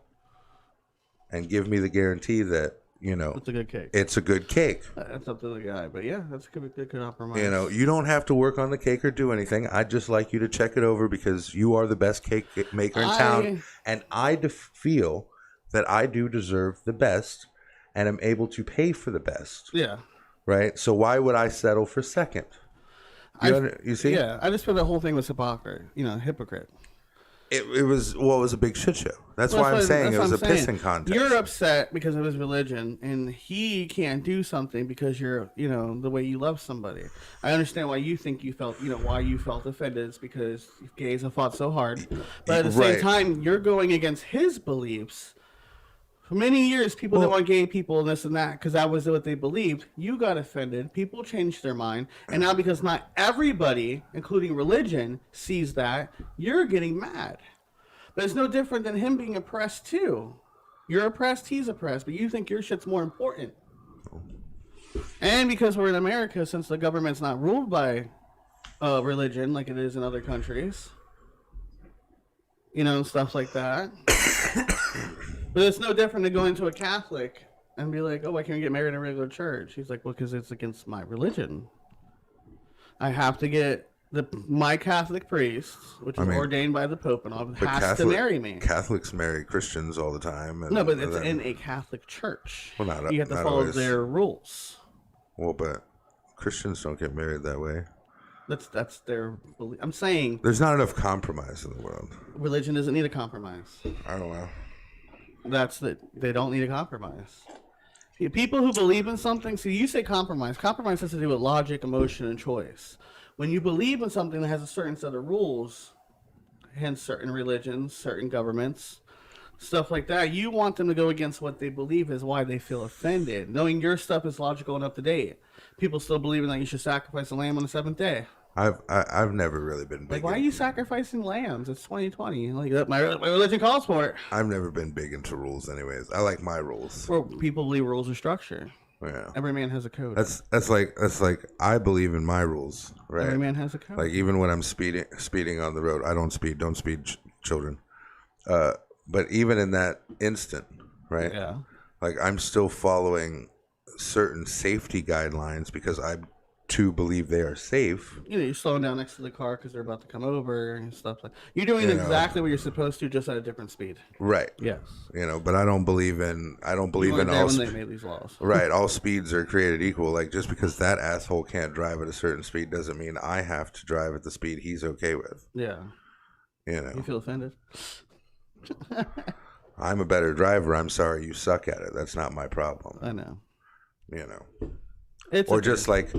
and give me the guarantee that, It's a good cake. it's a good cake. That's up to the guy. But yeah, that's a good compromise. You don't have to work on the cake or do anything. I'd just like you to check it over because you are the best cake maker in town. And I feel that I do deserve the best and am able to pay for the best. Yeah. Right? So why would I settle for second? You see? Yeah, I just feel the whole thing was hypocrite. It was a big shit show. That's why I'm saying it was a pissing contest. You're upset because of his religion, and he can't do something because you're, the way you love somebody. I understand why you think you felt, why you felt offended. It's because gays have fought so hard. But at the same time, you're going against his beliefs. For many years, people didn't want gay people and this and that because that was what they believed. You got offended. People changed their mind. And now because not everybody, including religion, sees that, you're getting mad. But it's no different than him being oppressed, too. You're oppressed, he's oppressed, but you think your shit's more important. And because we're in America, since the government's not ruled by religion like it is in other countries, stuff like that. But it's no different than going to a Catholic and be like, oh, why can't we get married in a regular church? He's like, well, because it's against my religion. I have to get my Catholic priest, which is ordained by the Pope and all, has to marry me. Catholics marry Christians all the time. No, but it's in a Catholic church. Well, you have to follow their rules. Well, but Christians don't get married that way. That's their belief. I'm saying there's not enough compromise in the world. Religion doesn't need a compromise. I don't know. They don't need a compromise. People who believe in something, see, you say compromise. Compromise has to do with logic, emotion, and choice. When you believe in something that has a certain set of rules, hence certain religions, certain governments, stuff like that, you want them to go against what they believe is why they feel offended. Knowing your stuff is logical and up to date. People still believing that you should sacrifice a lamb on the seventh day. I've never really been big. Like, why are you sacrificing lambs? It's 2020. Like, my religion calls for it. I've never been big into rules, anyways. I like my rules. Well, people believe rules are structure. Yeah. Every man has a code. That's like I believe in my rules, right? Every man has a code. Like even when I'm speeding on the road, I don't speed. Don't speed, children. But even in that instant, right? Yeah. Like I'm still following certain safety guidelines because I too believe they are safe. You're slowing down next to the car because they're about to come over and stuff like. You're doing exactly what you're supposed to, just at a different speed. Right. Yes. But I don't believe in all. When they made these laws. Right. All speeds are created equal. Like just because that asshole can't drive at a certain speed doesn't mean I have to drive at the speed he's okay with. Yeah. You feel offended? I'm a better driver. I'm sorry you suck at it. That's not my problem. I know. Or just like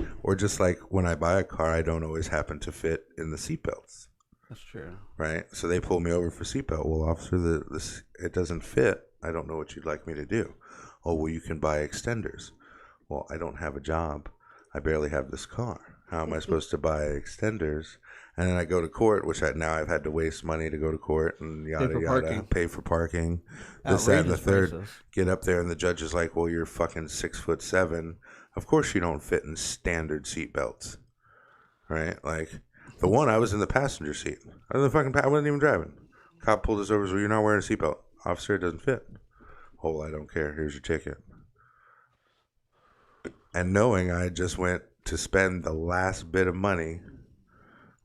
when I buy a car, I don't always happen to fit in the seatbelts. That's true. Right? So they pull me over for seatbelt. Well, officer, it doesn't fit. I don't know what you'd like me to do. Oh, well, you can buy extenders. Well, I don't have a job. I barely have this car. How am I supposed to buy extenders? And then I go to court, which I've had to waste money to go to court and yada, yada. Pay for parking. This, that, and the third. Prices. Get up there and the judge is like, well, you're fucking 6'7". Of course you don't fit in standard seat belts. Right? Like, the one, I was in the passenger seat. I wasn't even driving. Cop pulled us over, so you're not wearing a seatbelt. Officer, it doesn't fit. Oh, well, I don't care. Here's your ticket. And knowing I just went to spend the last bit of money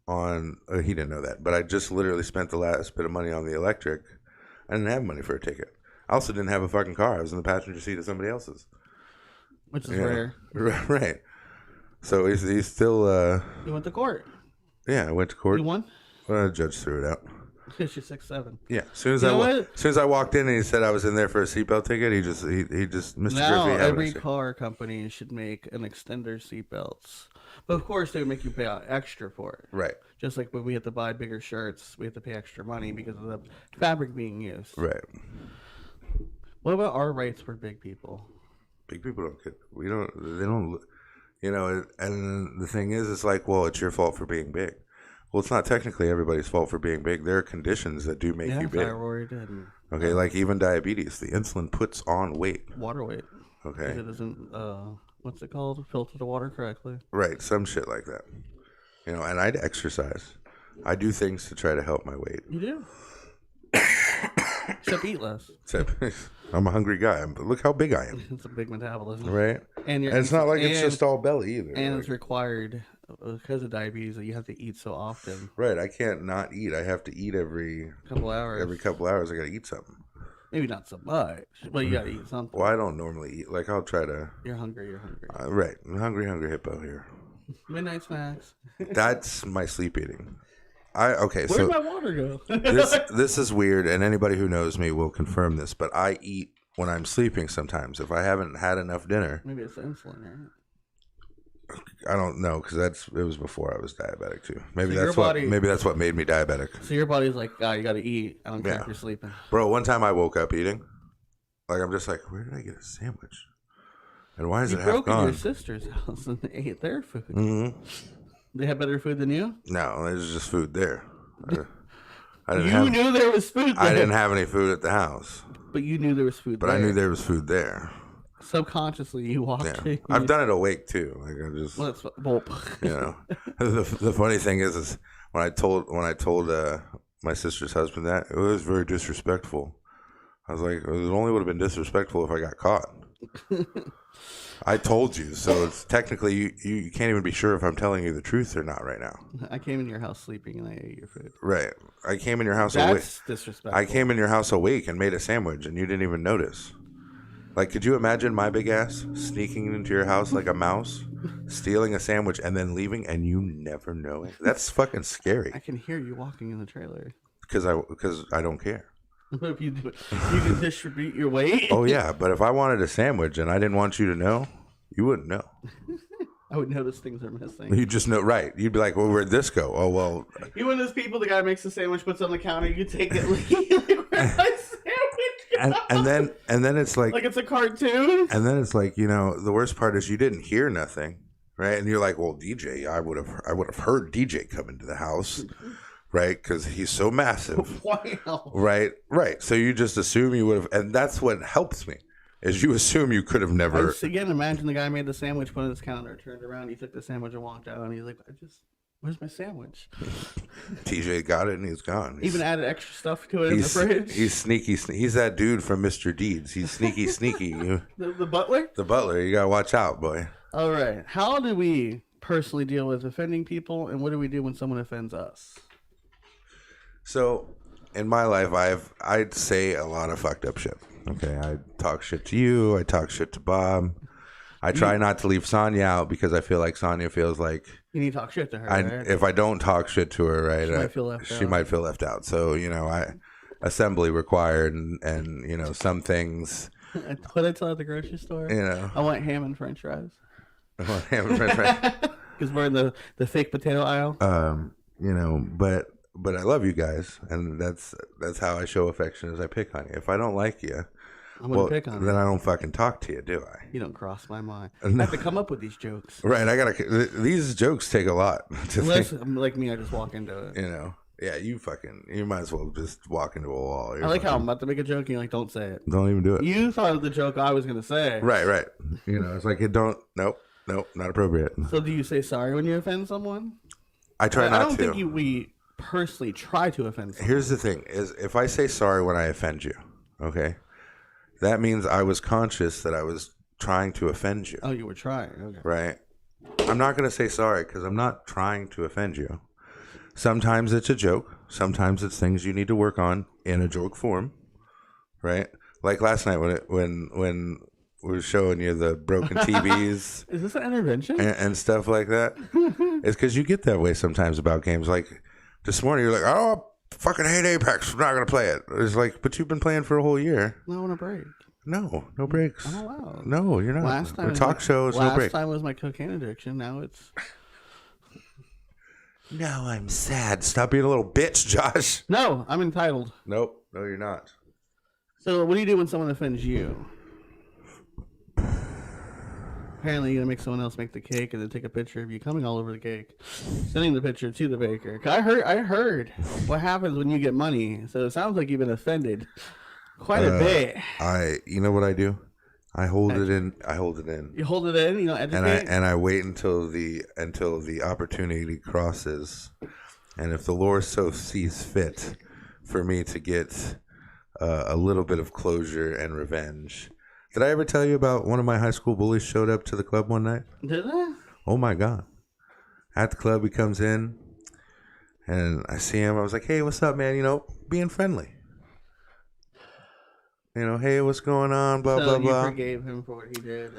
on, he didn't know that, but I just literally spent the last bit of money on the electric. I didn't have money for a ticket. I also didn't have a fucking car. I was in the passenger seat of somebody else's. Which is rare. Right. So he's still... You went to court. Yeah, I went to court. You won? The judge threw it out. Because you're 6'7". Yeah. As soon as I walked in and he said I was in there for a seatbelt ticket, he just Mr. Now Griffey. every car company should make an extender seatbelts. But of course they would make you pay extra for it. Right. Just like when we have to buy bigger shirts, we have to pay extra money because of the fabric being used. Right. What about our rights for big people? Big people don't get. They don't. And the thing is, it's like, well, it's your fault for being big. Well, it's not technically everybody's fault for being big. There are conditions that do make you big. Thyroid and okay, like even diabetes, the insulin puts on weight. Water weight. Okay. It doesn't. What's it called? Filter the water correctly. Right, some shit like that. And I'd exercise. I do things to try to help my weight. You do. Except eat less. I'm a hungry guy. Look how big I am. It's a big metabolism. Right? And it's not like it's just all belly either. And it's required, because of diabetes, that you have to eat so often. Right. I can't not eat. I have to eat every couple hours. Every couple hours, I got to eat something. Maybe not so much, but you got to eat something. Well, I don't normally eat. Like, I'll try to... You're hungry. Right. I'm hungry hippo here. Midnight snacks. That's my sleep eating. Where'd my water go? This is weird, and anybody who knows me will confirm this, but I eat when I'm sleeping sometimes. If I haven't had enough dinner... Maybe it's insulin, right? I don't know, because it was before I was diabetic too. Maybe that's what made me diabetic. So your body's like, you got to eat. I don't care if you're sleeping. Bro, one time I woke up eating. Like, I'm just like, where did I get a sandwich? And why is it half gone? You broke in your sister's house and they ate their food. Mm-hmm. They had better food than you? No, there's just food there. You knew there was food there. I didn't have any food at the house. But you knew there was food there. But I knew there was food there. Subconsciously, you walked in. I've done it awake too. Like, I just, you know. The funny thing is when I told my sister's husband that, it was very disrespectful. I was like, it only would have been disrespectful if I got caught. I told you, so it's technically you can't even be sure if I'm telling you the truth or not right now. I came in your house sleeping and I ate your food. Right. I came in your house awake. That's disrespectful. I came in your house awake and made a sandwich and you didn't even notice. Like, could you imagine my big ass sneaking into your house like a mouse, stealing a sandwich and then leaving and you never know it? That's fucking scary. I can hear you walking in the trailer. Because I don't care. What if you do it? You can distribute your weight. Oh yeah, but if I wanted a sandwich and I didn't want you to know, you wouldn't know. I would notice things are missing. You just know, right? You'd be like, "Well, where'd this go?" Oh well. You one of those people. The guy makes the sandwich, puts it on the counter. You take it. Where's my sandwich? And then it's like it's a cartoon. And then it's like, you know, the worst part is you didn't hear nothing, right? And you're like, well, DJ, I would have heard DJ come into the house. Right, because he's so massive. Wow. Right. So you just assume you would have, and that's what helps me, is you assume you could have never. Again, imagine the guy made the sandwich, put it on his counter, turned around, he took the sandwich and walked out, and he's like, where's my sandwich? TJ got it and he's gone. Even added extra stuff to it in the fridge. He's sneaky. He's that dude from Mr. Deeds. He's sneaky. The butler? The butler. You gotta watch out, boy. All right. How do we personally deal with offending people, and what do we do when someone offends us? So, in my life, I'd say a lot of fucked up shit. Okay, I talk shit to you. I talk shit to Bob. I try not to leave Sonia out because I feel like Sonia feels like you need to talk shit to her. Right? If I don't talk shit to her, right, she might feel left out. So, you know, assembly required, and you know, some things. What I tell at the grocery store? You know, I want ham and French fries. I want ham and French fries because we're in the fake potato aisle. You know, but I love you guys, and that's how I show affection, is I pick on you. If I don't like you, I'm gonna pick on you. Then I don't fucking talk to you, do I? You don't cross my mind. I have to come up with these jokes. Right, these jokes take a lot. Unless, like me, I just walk into it. You know, yeah, you might as well just walk into a wall. I like how I'm about to make a joke, and you're like, don't say it. Don't even do it. You thought of the joke I was gonna say. Right. You know, it's like, nope, not appropriate. So do you say sorry when you offend someone? I try not to. I don't think we personally try to offend someone. Here's the thing, is if I say sorry when I offend you, okay, that means I was conscious that I was trying to offend you. Oh, you were trying. Okay. Right. I'm not going to say sorry because I'm not trying to offend you. Sometimes it's a joke. Sometimes it's things you need to work on in a joke form. Right? Like last night when we were showing you the broken TVs. Is this an intervention? And stuff like that. It's because you get that way sometimes about games. Like this morning, you're like, oh, fucking hate Apex. I'm not going to play it. It's like, but you've been playing for a whole year. I want a break. No breaks. I'm allowed. No, you're not. Last time talk shows, no break. Last time was my cocaine addiction. Now it's... Now I'm sad. Stop being a little bitch, Josh. No, I'm entitled. Nope. No, you're not. So what do you do when someone offends you? Apparently you're going to make someone else make the cake and then take a picture of you coming all over the cake. Sending the picture to the baker. I heard what happens when you get money. So it sounds like you've been offended quite a bit. You know what I do? I hold it in. You hold it in, educate? And I wait until the opportunity crosses And if the Lord so sees fit for me to get a little bit of closure and revenge. Did I ever tell you about one of my high school bullies showed up to the club one night? Did I? Oh my God. At the club, he comes in and I see him. I was like, hey, what's up, man? You know, being friendly. You know, hey, what's going on? Blah, blah, blah. You forgave him for what he did.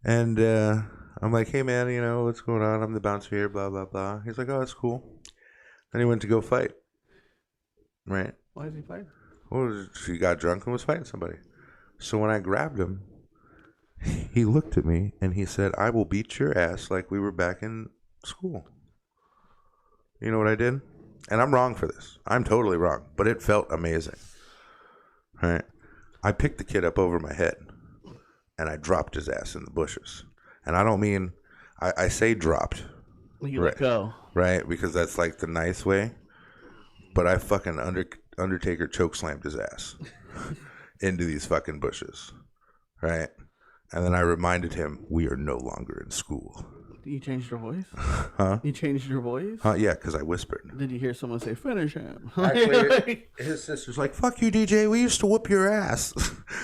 And I'm like, hey, man, you know, what's going on? I'm the bouncer here, blah, blah, blah. He's like, oh, that's cool. Then he went to go fight. Right? Why is he fighting? Well, he got drunk and was fighting somebody. So when I grabbed him, he looked at me and he said, I will beat your ass like we were back in school. You know what I did? And I'm wrong for this. I'm totally wrong. But it felt amazing. Right? I picked the kid up over my head and I dropped his ass in the bushes. And I don't mean, I say dropped. You let go. Right? Because that's like the nice way. But I fucking Undertaker chokeslammed his ass into these fucking bushes. Right? And then I reminded him, we are no longer in school. You changed your voice? Huh? You changed your voice? Yeah, because I whispered. Did you hear someone say, finish him? Actually, his sister's like, fuck you, DJ. We used to whoop your ass.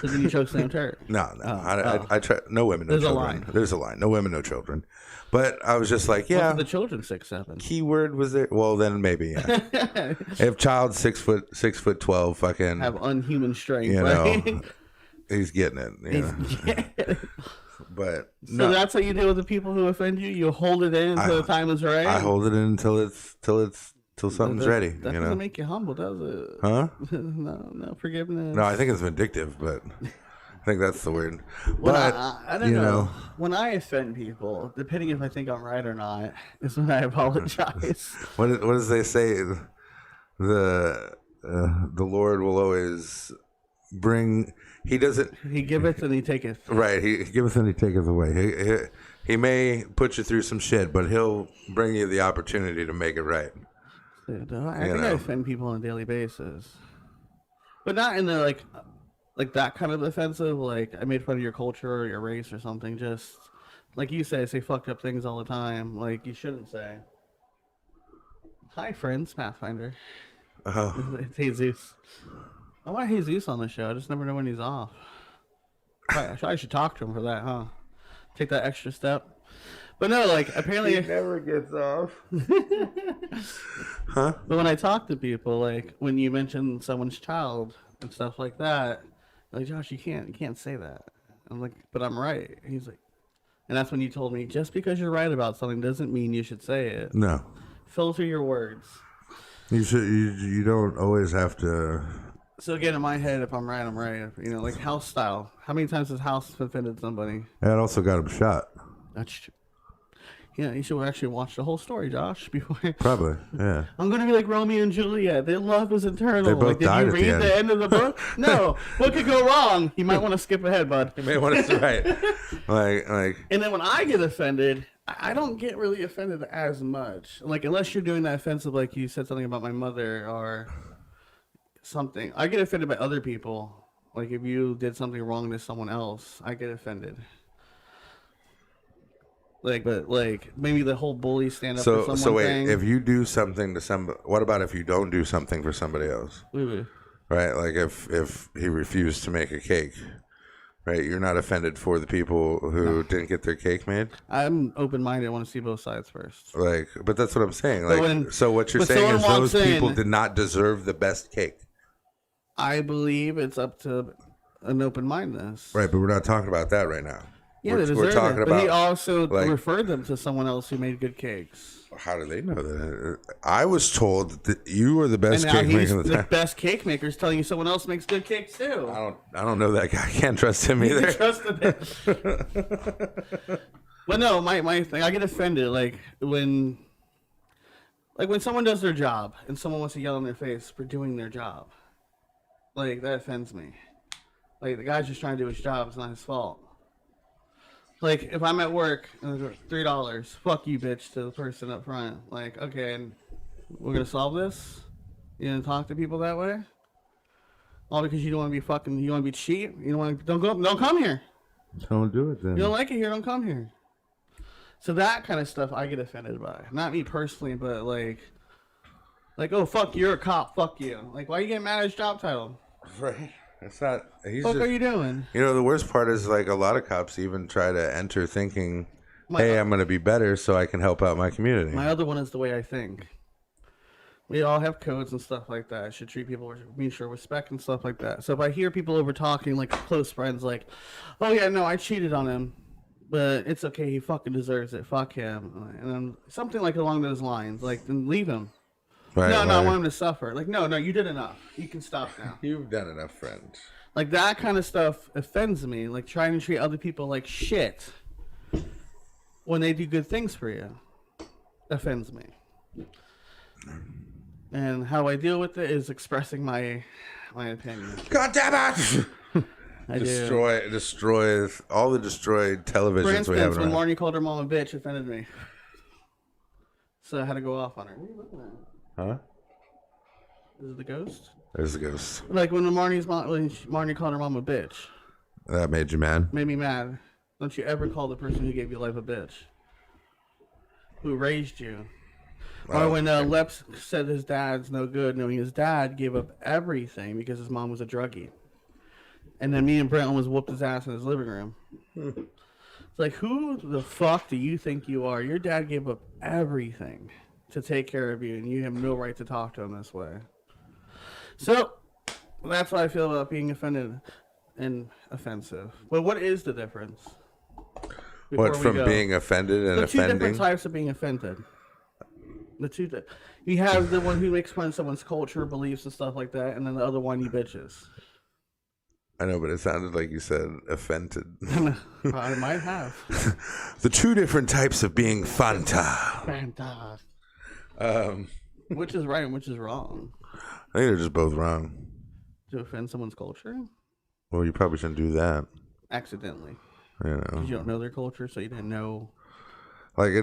So did you chokeslam her? No. I try. No women, no children. There's a line. No women, no children. But I was just like, yeah. What if the children 6'7"? Keyword was there. Well, then maybe, yeah. If child 6'12", fucking have unhuman strength, you right? know, he's getting it. You know? But so no. That's what you do with the people who offend you. You hold it in until the time is right. I hold it in until something's ready. That doesn't make you humble, does it? Huh? No forgiveness. No, I think it's vindictive, but I think that's the word. Well, but I don't know. When I offend people, depending if I think I'm right or not, is when I apologize. What does they say? The Lord will always bring. He doesn't. He giveth and he taketh. Right. He giveth and he taketh away. He may put you through some shit, but he'll bring you the opportunity to make it right. Dude, I think I offend people on a daily basis, but not in the like that kind of offensive. Like I made fun of your culture or your race or something. Just like you say fucked up things all the time. Like you shouldn't say. Hi, friends, Pathfinder. Oh. It's Jesus. I want Jesus on the show. I just never know when he's off. I should talk to him for that, huh? Take that extra step. But no, like apparently he never gets off. Huh? But when I talk to people, like when you mention someone's child and stuff like that, like Josh, you can't say that. I'm like, but I'm right. He's like, and that's when you told me just because you're right about something doesn't mean you should say it. No. Filter your words. You don't always have to. So again, in my head, if I'm right, I'm right. You know, like House style. How many times has House offended somebody? It also got him shot. That's true. Yeah, you should actually watch the whole story, Josh. Before probably, yeah. I'm gonna be like Romeo and Juliet. Their love is eternal. They both died did you read the end of the book? No. What could go wrong? You might want to skip ahead, bud. You may want to right. like. And then when I get offended, I don't get really offended as much. Like unless you're doing that offensive, like you said something about my mother or something. I get offended by other people. Like if you did something wrong to someone else, I get offended. But maybe the whole bully stand up for someone. So wait, thing. If you do something to somebody, what about if you don't do something for somebody else? Oui. Right, like if he refused to make a cake, right? You're not offended for the people who didn't get their cake made. I'm open-minded. I want to see both sides first. Like, but that's what I'm saying. Like, so what you're saying is those people did not deserve the best cake. I believe it's up to an open-mindedness. Right, but we're not talking about that right now. Yeah, we're talking about. But he also referred them to someone else who made good cakes. How do they know that? I was told that you were the best cake maker. The best cake maker is telling you someone else makes good cakes too. I don't know that guy. I can't trust him either. You trust him. But no, my thing. I get offended when someone does their job and someone wants to yell in their face for doing their job. Like that offends me. Like the guy's just trying to do his job. It's not his fault. Like, if I'm at work, $3, fuck you, bitch, to the person up front. Like, okay, and we're going to solve this? You going to talk to people that way? All because you don't want to be you want to be cheap? You don't come here. Don't do it then. You don't like it here, don't come here. So that kind of stuff I get offended by. Not me personally, but Like, oh, fuck, you're a cop. Fuck you. Like, why are you getting mad at his job title? Right. It's not. He's What just. are you doing? You know, the worst part is like a lot of cops even try to enter thinking, My, "Hey, I'm going to be better, so I can help out my community." my other one is the way I think. We all have codes and stuff like that. I should treat people with mutual respect and stuff like that. So if I hear people over talking like close friends, like, "Oh yeah, no, I cheated on him, but it's okay. He fucking deserves it. Fuck him," and then something like along those lines, like, then leave him. Right, No, I right. want him to suffer. Like, no, you did enough. You can stop now. You've done enough, friend. Like, that kind of stuff offends me. Like, trying to treat other people like shit when they do good things for you offends me. And how I deal with it is expressing my opinion. God damn it! I Destroy all the destroyed televisions For we instance, have when around. Marnie called her mom a bitch, offended me. So I had to go off on her. What are you looking at? Huh? Is it the ghost? There's the ghost. Like when Marnie called her mom a bitch, That made you mad? made me mad. Don't you ever call the person who gave you life a bitch, who raised you. Or when Leps said his dad's no good, knowing his dad gave up everything because his mom was a druggie. And then me and Brent almost whooped his ass in his living room. It's like, who the fuck do you think you are? Your dad gave up everything to take care of you, and you have no right to talk to him this way. So, that's what I feel about being offended and offensive. But what is the difference? What, from being offended and the two offending? different types of being offended. You have the one who makes fun of someone's culture, beliefs, and stuff like that, and then the other one, you bitches. I know, but it sounded like you said offended. I might have. The two different types of being Fanta. Fantastic. Um, Which is right and which is wrong? I think they're just both wrong. To offend someone's culture? Well, you probably shouldn't do that. Accidentally. You know, Because you don't know their culture, so you didn't know. like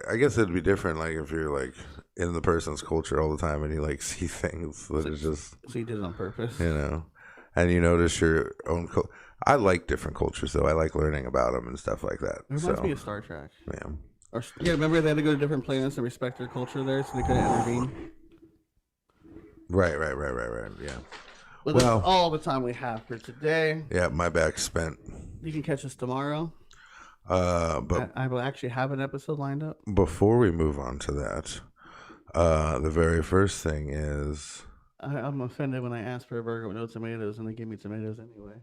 I guess it'd be different. Like if you're like in the person's culture all the time and you like see things that is just, So you did it on purpose. you know, and you notice your own. I like different cultures, though. I like learning about them and stuff like that. It reminds me of Star Trek. Yeah. Or, yeah, remember they had to go to different planets and respect their culture there, so they couldn't intervene. Right. Yeah. Well, that's all the time we have for today. Yeah, my back's spent. You can catch us tomorrow. But I will actually have an episode lined up. before we move on to that, the very first thing is I'm offended when I asked for a burger with no tomatoes and they gave me tomatoes anyway.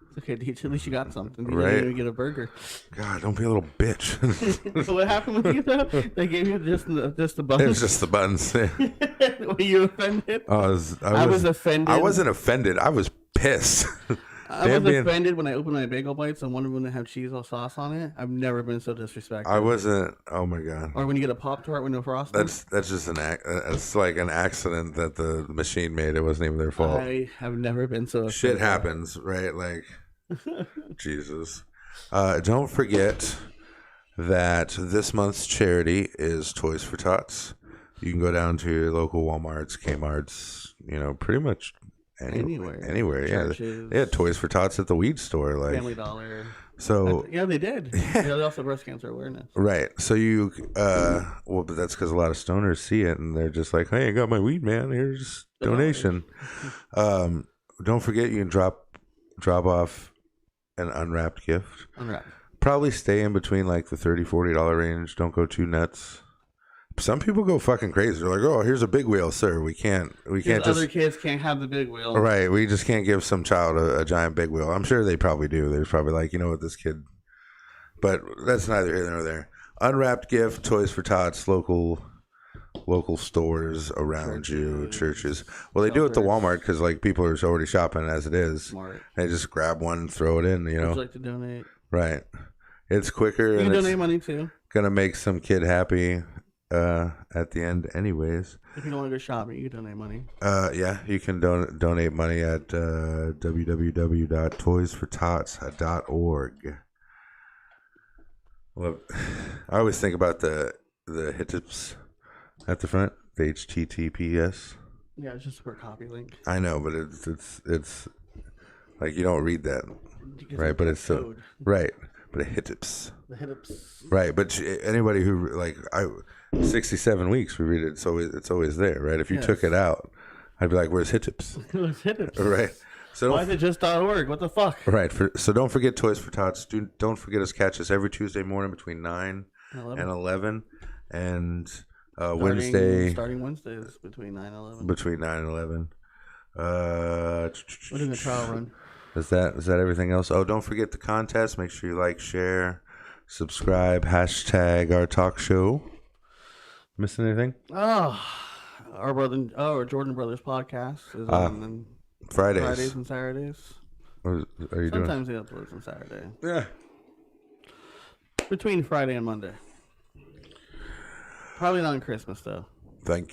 It's okay, at least you got something. You Right. didn't even get a burger. God, don't be a little bitch. So what happened with you though? They gave you just the It was buns. just the buttons. Were you offended? I was offended. I wasn't offended. I was pissed. I was offended when I opened my bagel bites and one of them didn't have cheese or sauce on it. I've never been so disrespectful. I wasn't. Oh my god. Or when you get a Pop-Tart with no frosting. That's just it's like an accident that the machine made. It wasn't even their fault. I have never been so offended. Shit happens, right? Like Jesus. Don't forget that this month's charity is Toys for Tots. You can go down to your local Walmarts, Kmart's, you know, pretty much anywhere. Yeah, Churches. they had Toys for Tots at the weed store, like Family Dollar. So Yeah, they did. Yeah, they also breast cancer awareness. right. So you well, but that's because a lot of stoners see it and they're just like, "Hey, I got my weed, man. Here's donation." Don't forget you can drop off an unwrapped gift. Unwrapped. Probably stay in between like the $30-$40 range. Don't go too nuts. Some people go fucking crazy. They're like, "Oh, here's a big wheel, sir. We can't just other kids can't have the big wheel." right. We just can't give some child a giant big wheel." I'm sure they probably do. They're probably like, you know what, this kid. But that's neither here nor there. Unwrapped gift, Toys for Tots, local stores around you, churches. Well, they do it at the Walmart because like people are already shopping as it is. Smart. They just grab one, throw it in. You know, Would you like to donate? right? It's quicker You and can it's donate money too. gonna make some kid happy at the end, anyways. If you don't want to go shopping, you can donate money. Yeah, you can donate money at www.toysfortots.org. Well, I always think about the HTTPS at the front, the HTTPS. Yeah, it's just for a copy link. I know, but it's like you don't read that, right? But it's so code. right. But it HTTPS. The hit-ups. Right, but anybody who 67 weeks we read it. It's always there, right? If you took it out, I'd be like, "Where's hit tips?" Where's hit-ups? Right. So why is it just .org? What the fuck? Right. So don't forget Toys for Tots. Don't forget us. Catch us every Tuesday morning between 9 and 11, and starting Wednesdays between 9 and 11. Between 9 and 11. We're doing a trial run. Is that everything else? Oh, don't forget the contest. Make sure you like, share, subscribe, hashtag our talk show. Missing anything? Our Jordan Brothers podcast is on Fridays and Saturdays. What are you doing? Sometimes he uploads on Saturday. Yeah. Between Friday and Monday. Probably not on Christmas though. Thank you.